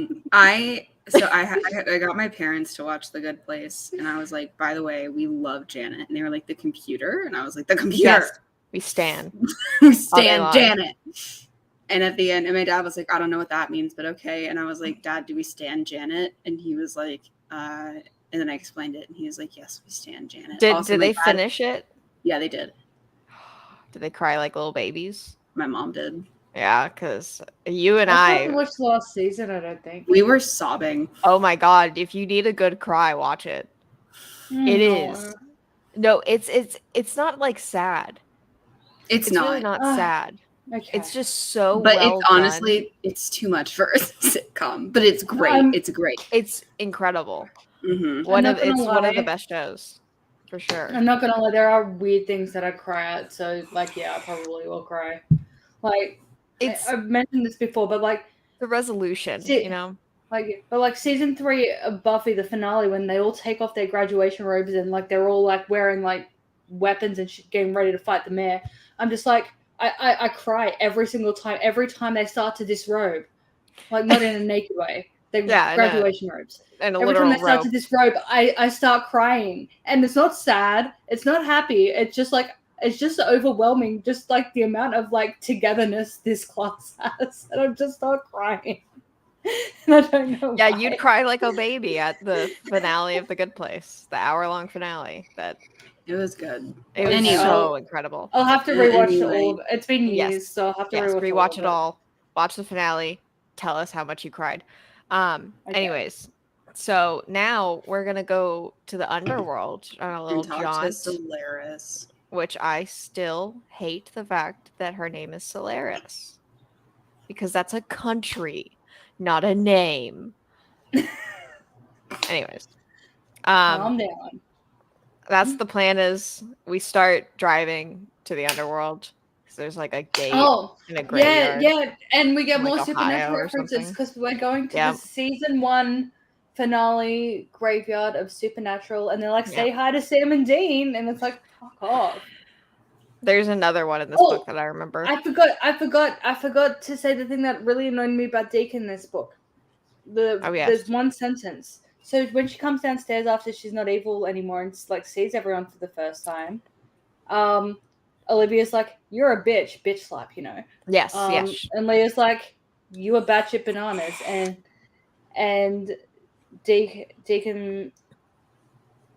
I got my parents to watch The Good Place, and I was like, by the way, we love Janet. And they were like, the computer? And I was like, the computer. Yes, we stand. We stand Janet. And at the end, and my dad was like, I don't know what that means, but okay. And I was like, Dad, do we stand Janet? And he was like, and then I explained it, and he was like, yes, we stand Janet. Did they finish it? Yeah, they did. Did they cry like little babies? My mom did. Yeah, because you and I haven't watched the last season, I don't think. We were sobbing. Oh my god, if you need a good cry, watch it. It is. No, it's not like sad. It's really not sad. Okay. It's just so but well it's honestly it's too much for a sitcom, but it's great. It's great. It's incredible. Mm-hmm. One of the best shows for sure. I'm not gonna lie, there are weird things that I cry at, so like yeah, I probably will cry. Like I've mentioned this before, but like the resolution, you know, like season 3 of Buffy, the finale, when they all take off their graduation robes and like they're all like wearing like weapons and shit, getting ready to fight the mayor. I'm just like I cry every single time. Every time they start to disrobe, like not in a naked way. They graduation robes. And every time they start to disrobe, I start crying, and it's not sad. It's not happy. It's just like. It's just overwhelming, just like the amount of like togetherness this class has, and I just start crying. And I don't know. Yeah, you'd cry like a baby at the finale of The Good Place, the hour-long finale. It was good. It was so incredible. I'll have to rewatch all. It's been years, so I'll have to rewatch it all. Watch the finale. Tell us how much you cried. Anyways, so now we're gonna go to the underworld on a little jaunt. Which I still hate the fact that her name is Solaris. because that's a country, not a name. Anyways, Calm down. that's the plan. Is we start driving to the underworld because there's like a gate in a Yeah, graveyard. yeah, and we get in, like, more Ohio supernatural or references something. because we're going to Yep. the season 1 finale graveyard of Supernatural, and they're like, say hi to Sam and Dean, and it's like, fuck off. There's another one in this book that I remember. I forgot to say the thing that really annoyed me about Deacon in this book. There's one sentence. So when she comes downstairs after she's not evil anymore and like sees everyone for the first time, Olivia's like, "You're a bitch slap," you know. Yes, yes. And Leah's like, "You are batshit bananas," and Deacon.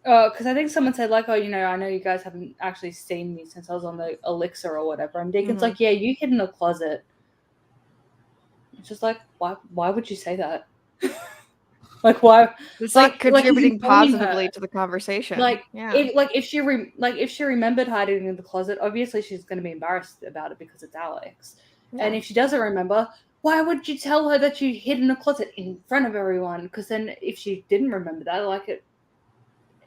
Because I think someone said like, "Oh, you know, I know you guys haven't actually seen me since I was on the elixir or whatever." And Deacon's like, "Yeah, you hid in a closet." It's just like, why would you say that? Like, why? It's like contributing positively her. to the conversation. Like, yeah. if she remembered hiding in the closet, obviously she's going to be embarrassed about it because it's Alex. Yeah. And if she doesn't remember, why would you tell her that you hid in a closet in front of everyone? Because then, if she didn't remember that, like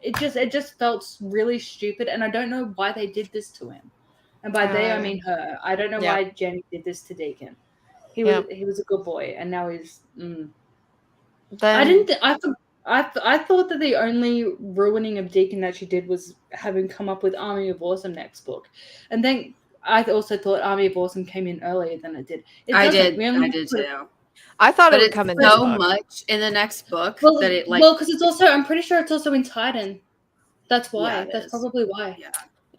it just felt really stupid, and I don't know why they did this to him. And by they, I mean her. I don't know why Jenny did this to Deacon. He was a good boy, and now he's. I thought that the only ruining of Deacon that she did was having come up with Army of Awesome next book, and then I also thought Army of Awesome came in earlier than it did. I did too. I thought it would come in so much in the next book that it like. Well, because it's also, I'm pretty sure it's also in Titan. That's why. Yeah, that's probably why.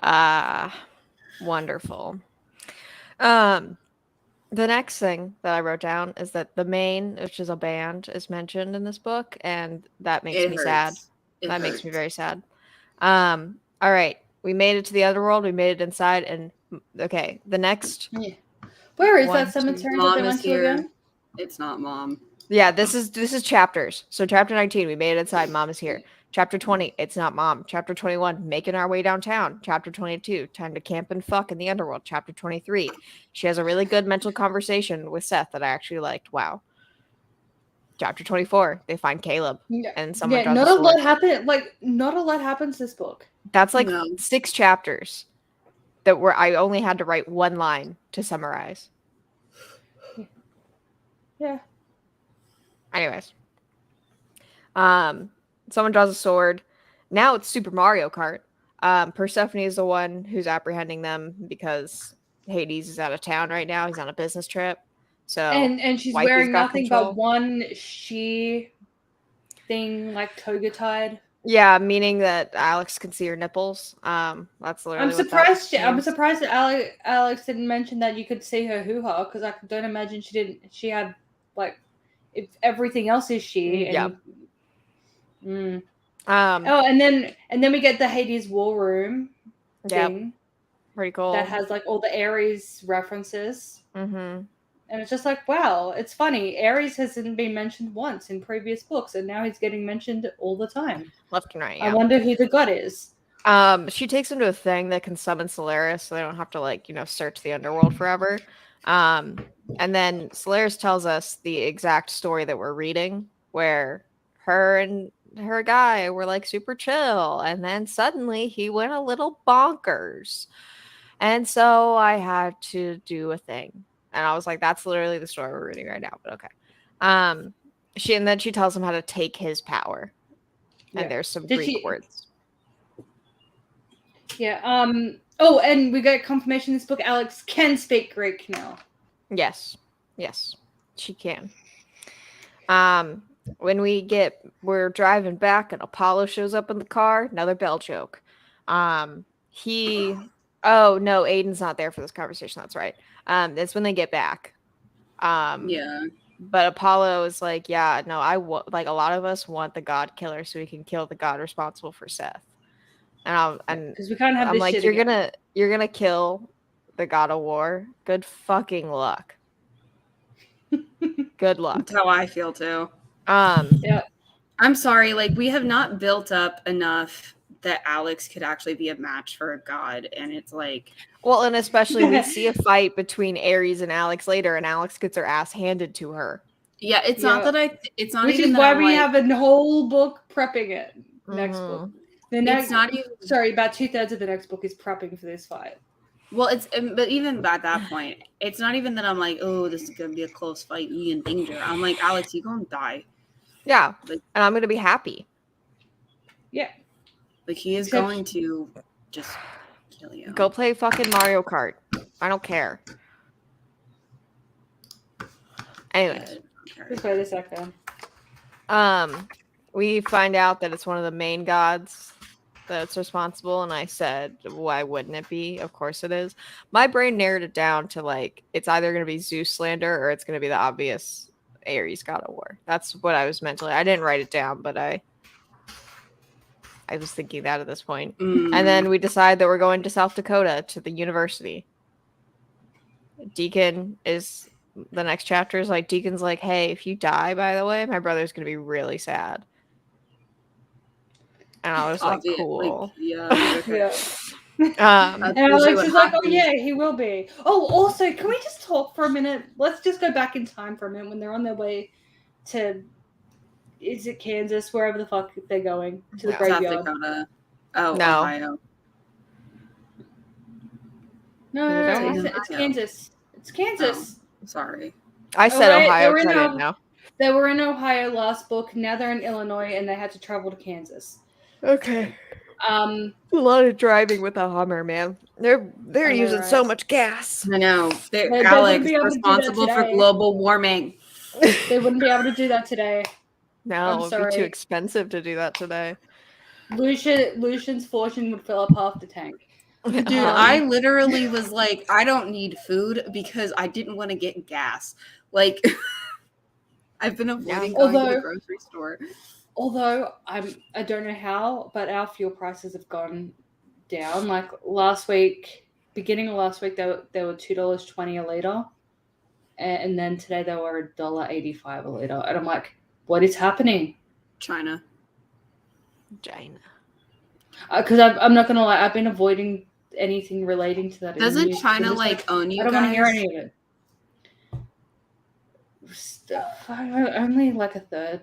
Yeah. Wonderful. The next thing that I wrote down is that the Maine, which is a band, is mentioned in this book, and that makes me sad. That makes me very sad. All right, we made it to the otherworld. We made it inside, and okay, the next. Yeah. Where is that cemetery that they went to again? It's not Mom. Yeah, this is chapters. So chapter 19, we made it inside. Mom is here. Chapter 20, it's not Mom. Chapter 21, making our way downtown. Chapter 22, time to camp and fuck in the underworld. Chapter 23, she has a really good mental conversation with Seth that I actually liked. Wow. Chapter 24, they find Caleb and someone draws not a lot happened. Like, not a lot happens this book. That's like 6 chapters that I only had to write one line to summarize. Yeah. Anyways. Someone draws a sword. Now it's Super Mario Kart. Persephone is the one who's apprehending them because Hades is out of town right now. He's on a business trip. So and she's wearing nothing but one she thing, like toga tied. Yeah, meaning that Alex can see her nipples. That's literally. I'm surprised that Alex didn't mention that you could see her hoo-ha, because I don't imagine she didn't. She had like, if everything else is she. And, and then we get the Hades war room thing. Pretty cool. That has like all the Ares references. Mm-hmm. And it's just like, wow, it's funny. Ares hasn't been mentioned once in previous books, and now he's getting mentioned all the time. Left and right, yeah. I wonder who the god is. She takes him to a thing that can summon Solaris, so they don't have to, search the underworld forever. And then Solaris tells us the exact story that we're reading, where her and her guy were like super chill, and then suddenly he went a little bonkers. And so I had to do a thing. And I was like, that's literally the story we're reading right now, but okay. She tells him how to take his power. Yeah. And there's some Greek words. Yeah. Oh, and we got confirmation in this book, Alex can speak Greek now. Yes. Yes, she can. When we're driving back and Apollo shows up in the car, another Bell joke. Oh no, Aiden's not there for this conversation. That's right. It's when they get back. Yeah. But Apollo is like, yeah, no, like a lot of us want the God Killer so we can kill the God responsible for Seth. And because we can't have I'm this like, shit you're gonna kill the God of War. Good fucking luck. Good luck. That's how I feel too. Yeah. I'm sorry, like we have not built up enough that Alex could actually be a match for a god, and it's like, Well, and especially we see a fight between Ares and Alex later, and Alex gets her ass handed to her. yeah, it's not Yeah. that it's not Which even is that why I'm we like, have a whole book prepping it. Next Mhm. book. The next, it's not even. sorry, about 2/3 of the next book is prepping for this fight. Well, it's but even at that point, it's not even that I'm like, oh, this is gonna be a close fight, you in danger. I'm like, Alex, you gonna die. Yeah, Like, and I'm gonna be happy. Yeah. like he is Except- going to just kill you. Go play fucking Mario Kart. I don't care. Anyways, Just wait a second. we find out that it's one of the main gods that's responsible, and I said, why wouldn't it be? Of course it is. My brain narrowed it down to like it's either gonna be Zeus slander or it's gonna be the obvious Ares god of war. That's what I was mentally. I didn't write it down, but I was thinking that at this point. And then we decide that we're going to South Dakota to the university. Deacon is the next chapter is like Deacon's like, hey, if you die, by the way, my brother's gonna be really sad. And I was like, cool. Like, yeah. Okay. Yeah. That's And usually Alex what is like, oh happens. yeah, he will be. Oh, also, can we just talk for a minute? Let's just go back in time for a minute when they're on their way to, is it Kansas, wherever the fuck they're going, to the No. South graveyard. Dakota. Oh, No. Ohio. No, Is it Ohio? it's Kansas. It's Kansas. Sorry. I said wait, Ohio they were because I in didn't know. They were in Ohio last book. Now they're in Illinois, and they had to travel to Kansas. Okay. Um, A lot of driving with a Hummer, man. They're I know, using so right? much gas. I know. They wouldn't Alex be able to do that responsible for today. global warming. They wouldn't be able to do that today. No, it'd be too sorry. expensive to do that today. Lucian's fortune would fill up half the tank. Dude, I literally was like, I don't need food because I didn't want to get gas. Like, I've been avoiding going to the grocery store. Although I don't know how, but our fuel prices have gone down. Like last week, beginning of last week, they were $2.20 a liter, and then today they were $1.85 a liter. And I'm like, what is happening? China. Because I'm not gonna lie, I've been avoiding anything relating to that. Doesn't China like own you I don't guys? want to hear any of it. Only like a third.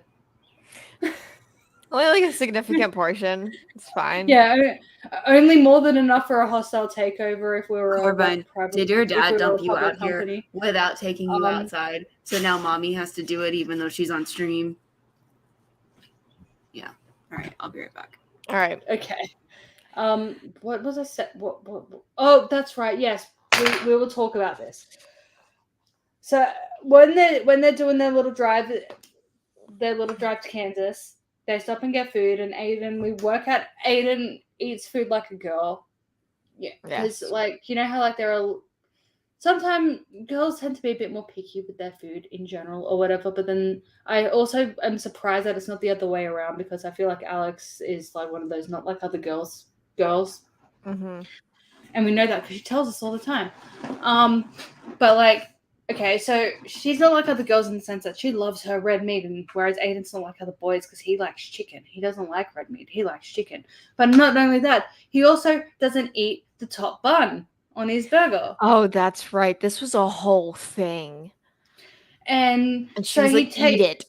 Only like a significant portion. It's fine. Yeah, only more than enough for a hostile takeover if we were Corbin, did your dad dump you out company here without taking you outside? So now mommy has to do it even though she's on stream. Yeah. All right, I'll be right back. All right. Okay. What was I said? What? Oh, that's right. Yes, we will talk about this. So when they're doing their little drive to Kansas, they stop and get food, and Aiden eats food like a girl. Yeah, because like you know how like there are sometimes girls tend to be a bit more picky with their food in general or whatever. But then I also am surprised that it's not the other way around because I feel like Alex is like one of those not like other girls. Mm-hmm. And we know that because she tells us all the time. But like, okay, so she's not like other girls in the sense that she loves her red meat, and whereas Aiden's not like other boys because he likes chicken. He doesn't like red meat. He likes chicken. But not only that, he also doesn't eat the top bun on his burger. Oh, that's right. This was a whole thing. And she so was like, eat it.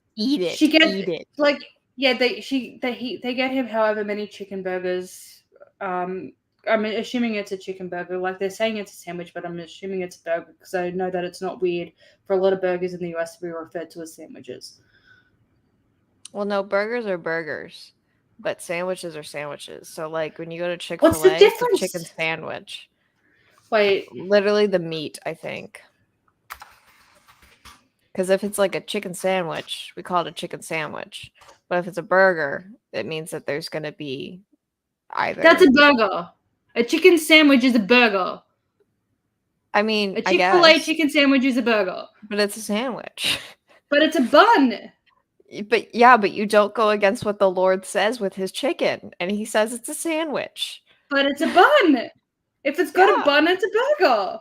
She gets eat it. like, yeah, they get him however many chicken burgers. I'm assuming it's a chicken burger. Like they're saying it's a sandwich, but I'm assuming it's a burger because I know that it's not weird for a lot of burgers in the US to be referred to as sandwiches. Well, no, burgers are burgers, but sandwiches are sandwiches. So like when you go to Chick-fil-A, What's the difference? It's a chicken sandwich. Wait, literally the meat, I think. Because if it's like a chicken sandwich, we call it a chicken sandwich. But if it's a burger, it means that there's going to be either. That's a burger. A chicken sandwich is a burger. I mean, a Chick-fil-A chicken sandwich is a burger. But it's a sandwich. But it's a bun. But yeah, but you don't go against what the Lord says with his chicken. And he says it's a sandwich. But it's a bun. If it's got a bun, it's a burger.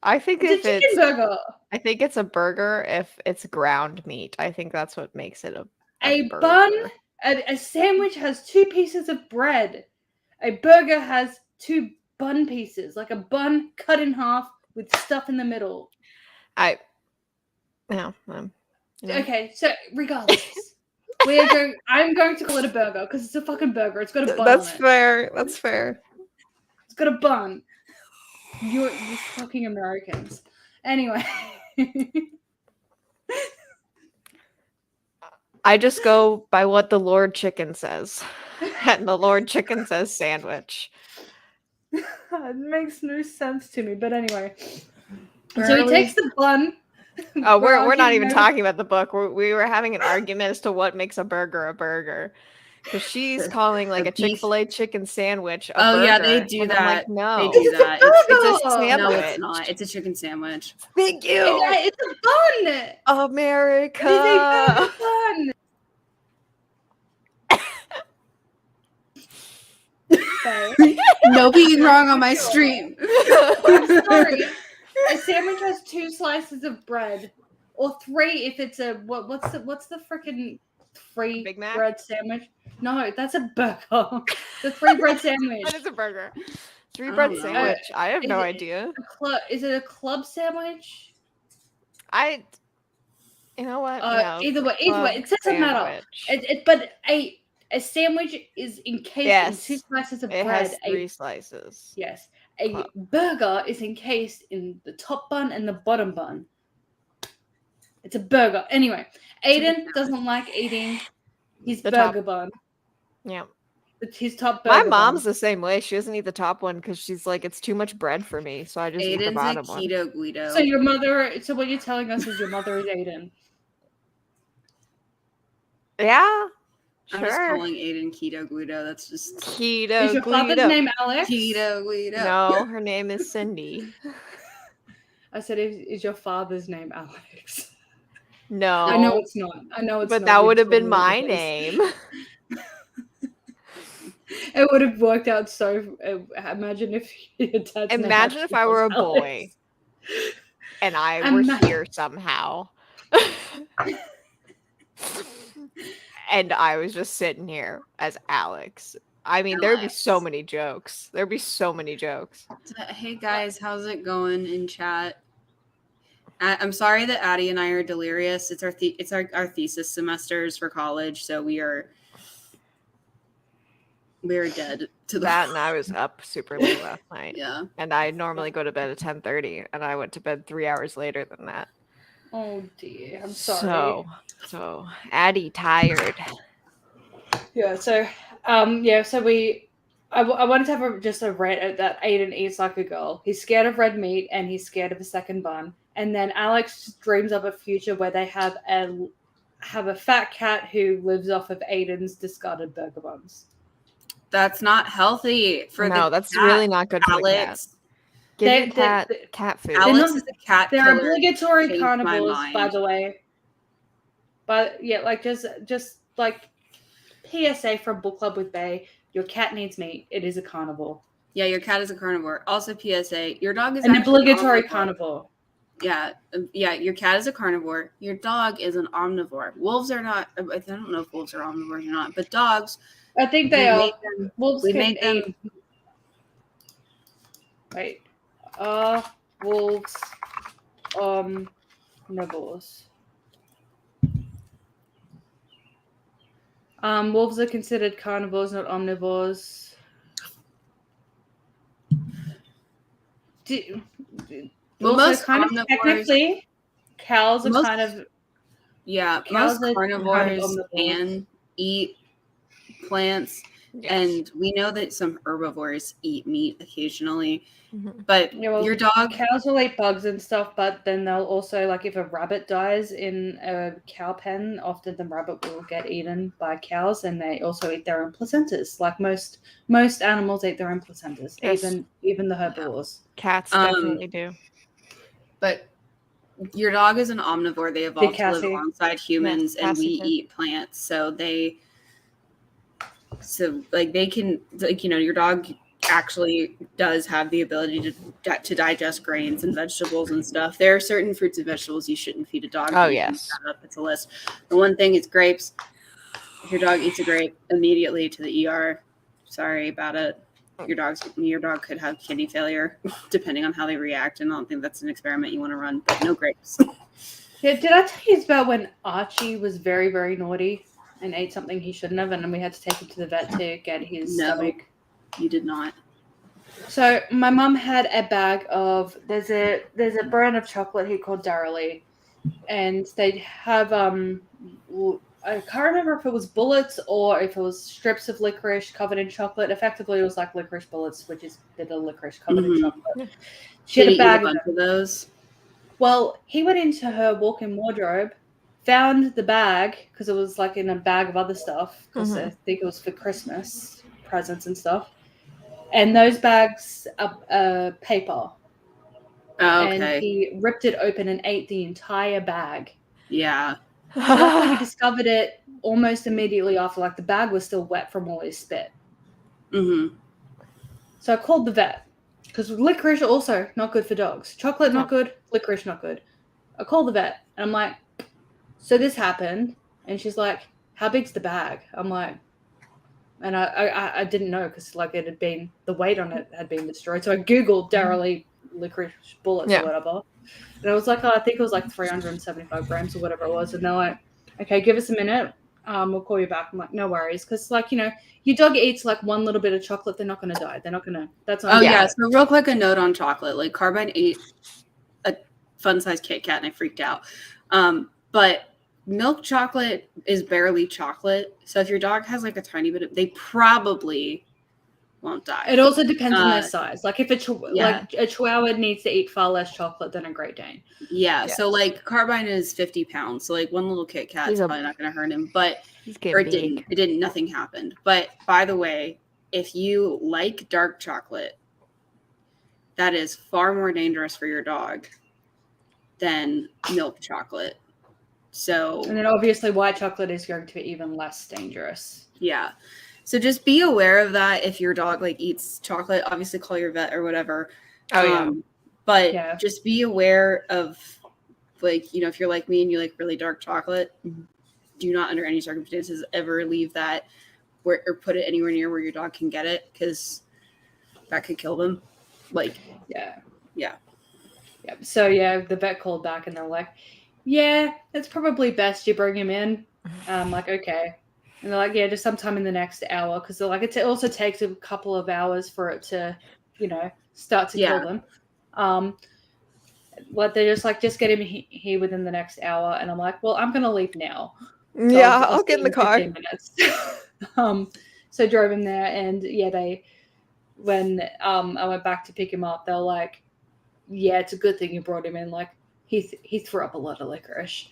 I think it's a chicken burger. I think it's a burger if it's ground meat. I think that's what makes it a burger. Bun A sandwich has 2 pieces of bread. A burger has 2 bun pieces, like a bun cut in half with stuff in the middle. Yeah, you know. Okay, so regardless, I'm going to call it a burger because it's a fucking burger. It's got a bun That's on it. fair. That's fair. It's got a bun. You fucking Americans. Anyway. I just go by what the Lord Chicken says. And the Lord Chicken says sandwich. It makes no sense to me, but anyway. So he takes the bun. Oh, we're not even talking about the book. We were having an argument as to what makes a burger. Because she's calling like a Chick-fil-A chicken sandwich a burger. Oh yeah, they do and that. I'm like, no. They do that. It's a sandwich. No, it's not. It's a chicken sandwich. Thank you. It's a bun. America. It is a burger bun. No being wrong on my stream. I'm sorry. A sandwich has 2 slices of bread, or 3 if it's a what's the freaking 3 Big Mac? bread sandwich? No, that's a burger. The 3 bread sandwich. What is a burger? 3 I bread don't know. sandwich. I have Is no it- idea. Is it a club sandwich? You know what? Either way, it doesn't matter. Sandwich. But a sandwich is encased in 2 slices of It bread. has 3 slices. Yes. A burger is encased in the top bun and the bottom bun. It's a burger. Anyway, Aiden doesn't like eating his burger bun. Yeah. It's his top burger My bun. mom's the same way. She doesn't eat the top one because she's like, it's too much bread for me. So I just eat the Aiden's a bottom one. keto Guido. So what you're telling us is your mother is Aiden. Yeah. I'm just Sure. calling Aiden keto Guido. That's just Keto Is your father's Guido. name Alex? keto Guido. No, her name is Cindy. I said, is your father's name Alex? No. I know it's not. But that would have been my name. It would have worked out so. Imagine if your dad's name Imagine if actually I were a was boy Alex. and I were here somehow. And I was just sitting here as Alex. I mean, there'd be so many jokes. Hey guys, how's it going in chat? I'm sorry that Addie and I are delirious. It's our thesis semesters for college, so we are dead to that, and I was up super late last night. Yeah, and I normally go to bed at 10:30, and I went to bed 3 hours later than that. Oh dear, I'm sorry. So Addie tired. Yeah. So I wanted to have just a rant that Aiden eats like a girl. He's scared of red meat and he's scared of a second bun. And then Alex dreams of a future where they have a fat cat who lives off of Aiden's discarded burger buns. that's not healthy for that's cat, really not good for the cat. Alex. Give your cat food. Alex is a cat They're killer. obligatory Changed my carnivores, by mind. the way. But yeah, like just like PSA from Book Club with Bay, your cat needs meat. It is a carnivore. Yeah, your cat is a carnivore. Also, PSA, your dog is An actually obligatory omnivore. carnivore. Yeah, your cat is a carnivore. Your dog is an omnivore. Wolves are not. I don't know if wolves are omnivores or not, but dogs. I think they are. Wolves we can made them. eat. Wait. Wolves. Omnivores. Wolves are considered carnivores, not omnivores. Most kind of omnivores- technically, cows are kind of. Yeah, Cows most are carnivores omnivores. can eat plants, Yes. and we know that some herbivores eat meat occasionally. Mhm. But Yeah, well, your dog, cows will eat bugs and stuff, but then they'll also, like, if a rabbit dies in a cow pen, often the rabbit will get eaten by cows, and they also eat their own placentas. Like most animals eat their own placentas, Yes. even the herbivores. Cats definitely do. but your dog is an omnivore. They evolved to live Cassie? alongside humans, Yes, and we Cassie did. eat plants. So like they can, like, your dog actually does have the ability to digest grains and vegetables and stuff. There are certain fruits and vegetables you shouldn't feed a dog. Oh, You can yes. add up, it's a list. The one thing is grapes, If your dog eats a grape, immediately to the ER. Sorry about it. Your dog could have kidney failure, depending on how they react. And I don't think that's an experiment you want to run. But no grapes. Yeah, did I tell you about when Archie was very, very naughty and ate something he shouldn't have, and then we had to take him to the vet to get his stomach? You did not. So my mum had a bag of there's a brand of chocolate here called Darrelly, and they have I can't remember if it was bullets or if it was strips of licorice covered in chocolate. Effectively, it was like licorice bullets, which is bitter licorice covered in chocolate. She had a bag of those. Well, he went into her walk-in wardrobe, found the bag because it was like in a bag of other stuff because I think it was for Christmas presents and stuff. And those bags are paper. Oh, okay. And he ripped it open and ate the entire bag. Yeah. Luckily, we discovered it almost immediately after. Like the bag was still wet from all his spit. Mm-hmm. So I called the vet because licorice also not good for dogs. Chocolate not good. Licorice not good. I called the vet and I'm like, so this happened, and she's like, how big's the bag? I'm like, and I didn't know because like it had been the weight on it had been destroyed. So I googled Darrelly licorice bullets or whatever, and I was like, oh, I think it was like 375 grams or whatever it was, and they're like, okay, give us a minute. We'll call you back. I'm like, no worries, because like your dog eats like one little bit of chocolate, they're not going to die. They're not going to. That's not. Oh yeah. So real quick, a note on chocolate. Like Carbine ate a fun-sized Kit Kat, and I freaked out. But milk chocolate is barely chocolate. So if your dog has like a tiny bit of, they probably won't die. It also depends on their size. Like if like a Chihuahua needs to eat far less chocolate than a Great Dane. Yeah. So like Carbine is 50 pounds. So like one little Kit Kat is probably not going to hurt him. But it didn't. Nothing happened. But by the way, if you like dark chocolate, that is far more dangerous for your dog than milk chocolate. So, and then obviously white chocolate is going to be even less dangerous. Yeah. So just be aware of that. If your dog like eats chocolate, obviously call your vet or whatever. But just be aware of like, if you're like me and you like really dark chocolate, do not under any circumstances ever leave that or put it anywhere near where your dog can get it, because that could kill them. Like, yeah. So the vet called back and they're like, yeah, it's probably best you bring him in. I'm like, okay. And they're like, yeah, just sometime in the next hour. Because they're like, it also takes a couple of hours for it to, start to kill them. But they're just like, just get him here within the next hour. And I'm like, well, I'm going to leave now. So I'll get in the car. 15 minutes. So I drove him there. And when I went back to pick him up, they're like, yeah, it's a good thing you brought him in. Like, he threw up a lot of licorice.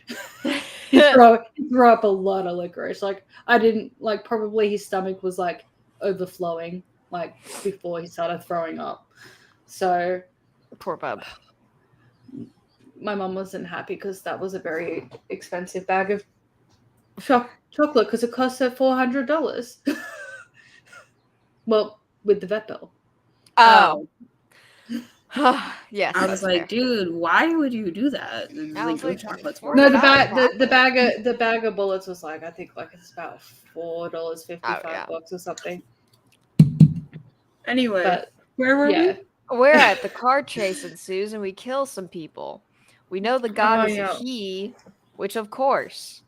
he threw up a lot of licorice. Like, I didn't, like, probably his stomach was, like, overflowing, like, before he started throwing up. So. Poor bub. My mom wasn't happy because that was a very expensive bag of chocolate because it cost her $400. Well, with the vet bill. Oh. Yes. I was like, dude, why would you do that? Like, chocolate's worth. No, the bag of bullets was like, I think like it's about $4.55 or something. Anyway, but, where were we? We're at the car chase ensues and we kill some people. We know the god is a he, which of course.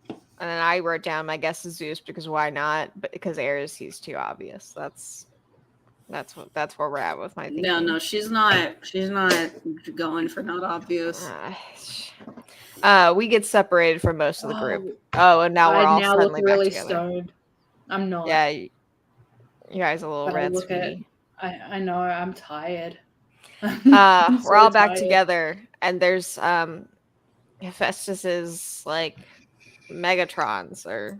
And then I wrote down my guess is Zeus because why not? But because Ares, he's too obvious. That's where we're at with my thinking. No, she's not going for not obvious. We get separated from most of the group. And now we're all suddenly back together. Stoned. I'm not. Yeah, you guys are a little red. I know. I'm tired. We're all back together, and there's Hephaestus's like Megatrons are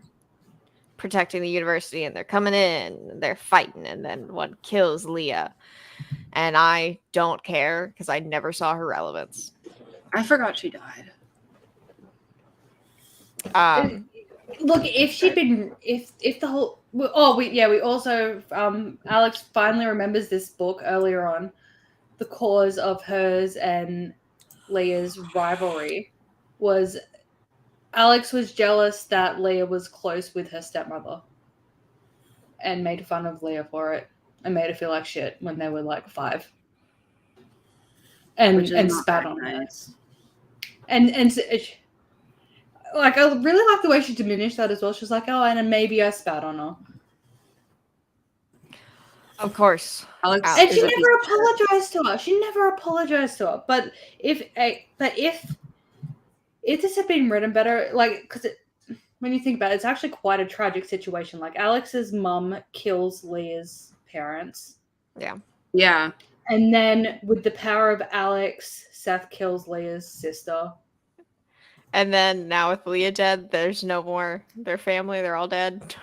protecting the university, and they're coming in, and they're fighting, and then one kills Leah, and I don't care because I never saw her relevance. I forgot she died. Look, if the whole we also Alex finally remembers this book earlier on. The cause of hers and Leah's rivalry was Alex was jealous that Leah was close with her stepmother and made fun of Leah for it and made her feel like shit when they were like 5. Which is And not spat very on her. nice. And like, I really like the way she diminished that as well. She was like, oh, and then maybe I spat on her. Of course. Alex And is she a piece never of shit. apologized to her. She never apologized to her. But if this had been written better, like, because when you think about it, it's actually quite a tragic situation. Like, Alex's mum kills Leah's parents. Yeah. And then with the power of Alex, Seth kills Leah's sister. And then now with Leah dead, there's no more their family. They're all dead.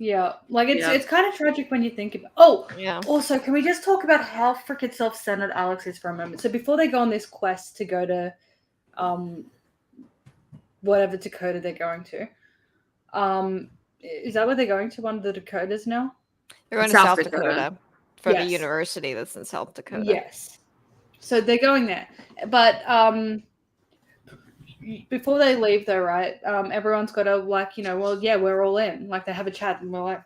Yeah, like Yeah. it's kind of tragic when you think about. Oh, Yeah. also, can we just talk about how freaking self-centered Alex is for a moment? So before they go on this quest to go to, whatever Dakota they're going to, is that where they're going to? One of the Dakotas now? They're going to South South Dakota. Dakota for the Yes. university that's in South Dakota. Yes. So they're going there, but before they leave, though, right? Everyone's got to, like, well, yeah, we're all in. Like, they have a chat, and we're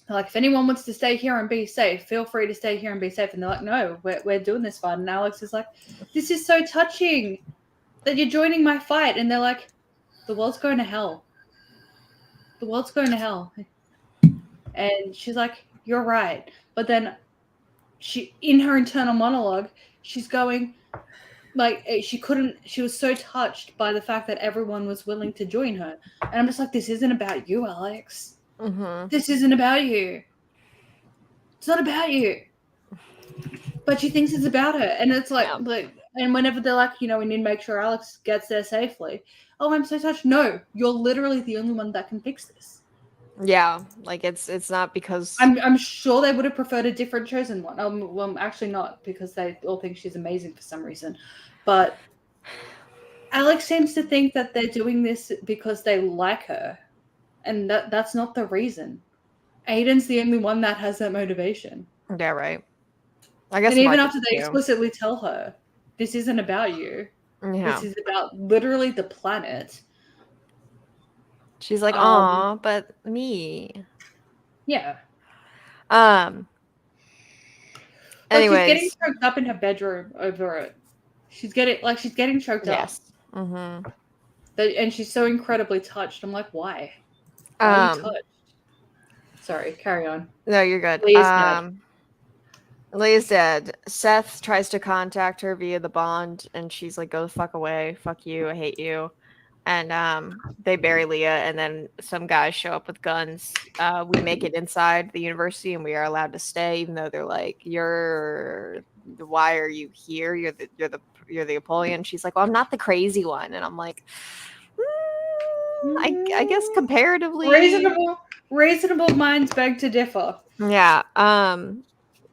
like, if anyone wants to stay here and be safe, feel free to stay here and be safe. And they're like, no, we're doing this fight. And Alex is like, this is so touching that you're joining my fight. And they're like, the world's going to hell. The world's going to hell. And she's like, you're right. But then she, in her internal monologue, she's going, like, she was so touched by the fact that everyone was willing to join her. And I'm just like, this isn't about you, Alex. Mm-hmm. This isn't about you. It's not about you. But she thinks it's about her. And it's like, and whenever they're like, we need to make sure Alex gets there safely. Oh, I'm so touched. No, you're literally the only one that can fix this. Yeah, like it's not because I'm sure they would have preferred a different chosen one. Well, actually not, because they all think she's amazing for some reason. But Alex seems to think that they're doing this because they like her. And that's not the reason. Aiden's the only one that has that motivation. yeah, right. I guess And even Marcus after they too. explicitly tell her, this isn't about you. Yeah. This is about literally the planet. She's like, aw, but me. Yeah. Anyways. She's getting choked up in her bedroom over it. She's getting choked up. Yes. Mm-hmm. And she's so incredibly touched. I'm like, why? Why are you touched? Sorry, carry on. No, you're good. Leah's dead. Leah's dead. Seth tries to contact her via the bond, and she's like, go the fuck away. Fuck you. I hate you. And they bury Leah, and then some guys show up with guns. We make it inside the university, and we are allowed to stay, even though they're like, why are you here? You're the Apollyon. She's like, well, I'm not the crazy one. And I'm like, I guess comparatively reasonable minds beg to differ. Yeah.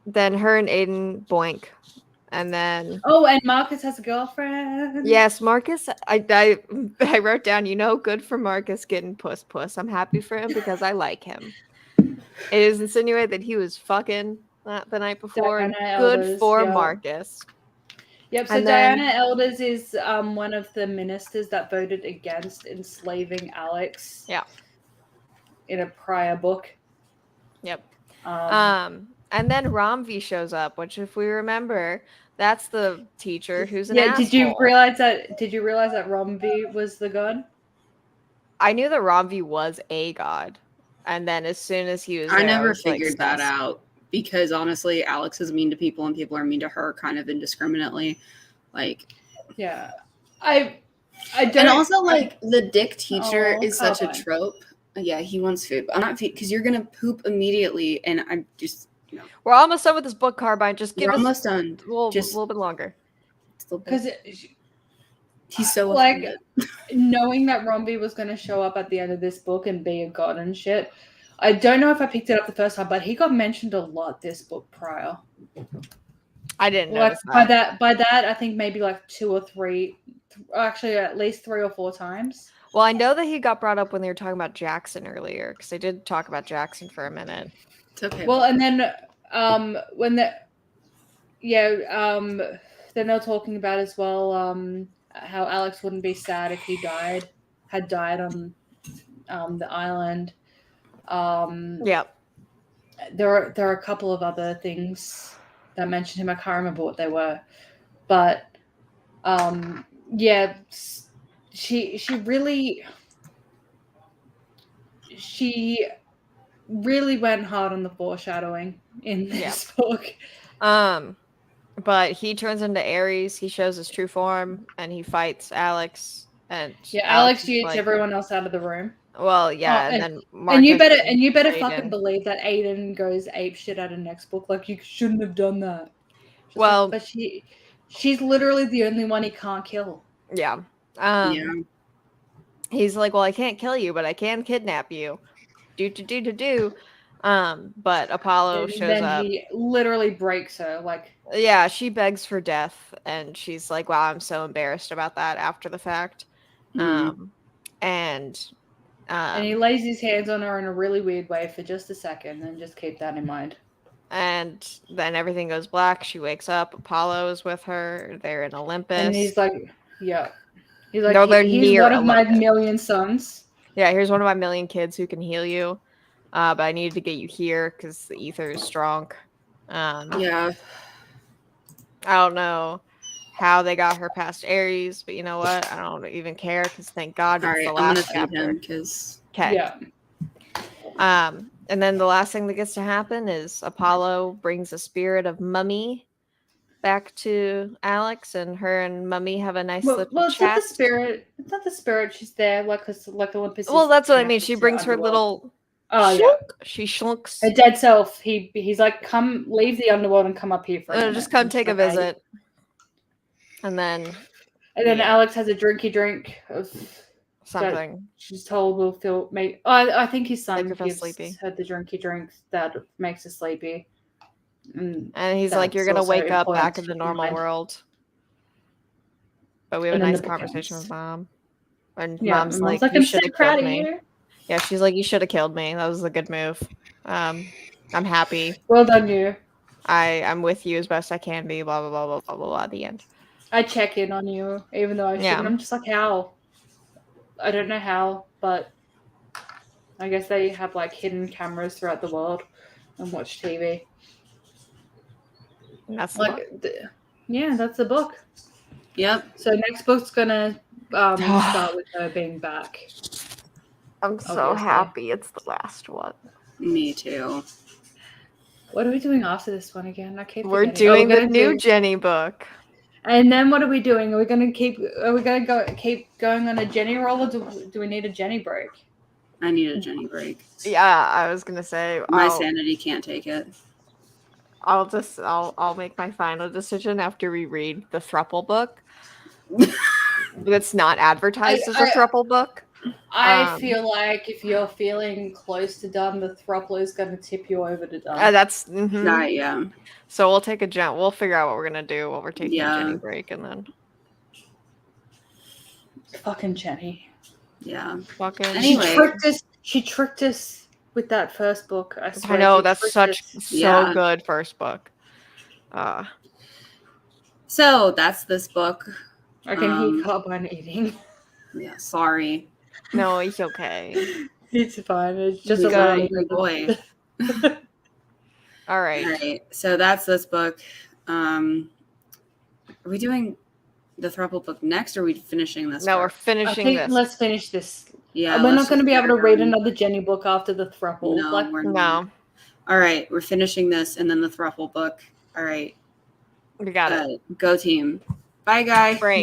Then her and Aiden boink. And then and Marcus has a girlfriend. Yes, Marcus. I wrote down, good for Marcus getting puss. I'm happy for him because I like him. It is insinuated that he was fucking the night before. Good for Marcus. Yep. So Diana Elders is one of the ministers that voted against enslaving Alex. Yeah. In a prior book. Yep. And then Ramvi shows up, which, if we remember, that's the teacher who's an asshole. Did you realize that Ramvi was the god? I knew that Ramvi was a god, and then as soon as he was there, I never figured that out, because honestly, Alex is mean to people and people are mean to her kind of indiscriminately. Like, yeah, I don't. And also, like, the dick teacher is such a trope. Yeah, he wants food, but I'm not, because you're gonna poop immediately, and I'm just. We're almost done with this book, Carbine. Just give us almost done. Just a little bit longer. Because he's so like knowing that Rombi was going to show up at the end of this book and be a god and shit. I don't know if I picked it up the first time, but he got mentioned a lot this book prior. I didn't know. Like by that, I think maybe like 2 or 3, actually at least 3 or 4 times. Well, I know that he got brought up when they were talking about Jackson earlier, because they did talk about Jackson for a minute. It's okay. Well, and then when then they're talking about as well how Alex wouldn't be sad if he died, had died on the island. Yep. There are a couple of other things that mentioned him. I can't remember what they were, but yeah, she really went hard on the foreshadowing in this book. But he turns into Ares. He shows his true form, and he fights Alex. And Alex is yeets like, everyone else out of the room. well, yeah, Oh, and then Marcus and you better Aiden. fucking believe that Aiden goes ape shit out of next book. Like, you shouldn't have done that. Just well, but she's literally the only one he can't kill. Yeah. Yeah. He's like, well, I can't kill you, but I can kidnap you. Do. But Apollo shows then up. He literally breaks her. Like, yeah, she begs for death, and she's like, wow, I'm so embarrassed about that after the fact. And he lays his hands on her in a really weird way for just a second, and just keep that in mind. And then everything goes black. She wakes up. Apollo is with her. They're in Olympus. And he's like, yeah. He's like, no, they're he's near one of Olympus. my million sons. Yeah, here's one of my million kids who can heal you. But I needed to get you here because the ether is strong. Yeah. I don't know how they got her past Ares, but you know what? I don't even care because thank God it's the last chapter. Okay. Yeah. And then the last thing that gets to happen is Apollo brings a spirit of Mummy back to Alex, and her and Mummy have a nice little it's chat. not the spirit. It's not the spirit. She's there, like Olympus. Well, that's what I mean. She brings her little. Oh shunk. yeah. She shunks. Her dead self. He's like, come, leave the underworld and come up here for a minute. Just come take a visit. And then Alex has a drinky drink of something. She's told will feel I think his son gives sleepy. her the drinky drink that makes her sleepy. And he's like, you're gonna wake up back in the normal world. But we have a nice conversation with Mom. And Mom's like, you should have killed me. Yeah, she's like, you should have killed me. That was a good move. I'm happy. Well done, you. I'm with you as best I can be. Blah blah blah blah blah blah. Blah at the end. I check in on you, even though I shouldn't. I'm just like, how? I don't know how, but I guess they have like hidden cameras throughout the world and watch TV. And that's like, that's the book. Yep. So next book's gonna start with her being back. I'm so happy it's the last one. Me too. What are we doing after this one again? I keep We're doing the new Jenny book. And then what are we doing? Are we gonna keep going on a Jenny roll, or do we need a Jenny break? I need a Jenny break. Yeah, I was gonna say my sanity can't take it. I'll make my final decision after we read the Thruple book. That's not advertised as a Thruple book. I feel like if you're feeling close to done, the Thruple is going to tip you over to done. That's yeah. So we'll take we'll figure out what we're gonna do while we're taking a Jenny break, and then fucking Jenny. Yeah. Fucking. Anyway, she tricked us with that first book. I swear. I know that's so good first book. So that's this book. I can hear Carbine eating. Yeah, sorry. No, he's okay. It's fine. It's just a little boy. All right. So that's this book. Are we doing the Thruple book next, or are we finishing this? No, we're finishing this. Let's finish this. Yeah. We're not going to be able to read another Jenny book after the Thruple. No, we're not. All right, we're finishing this and then the Thruple book. All right. We got it. Go team. Bye, guys. Break.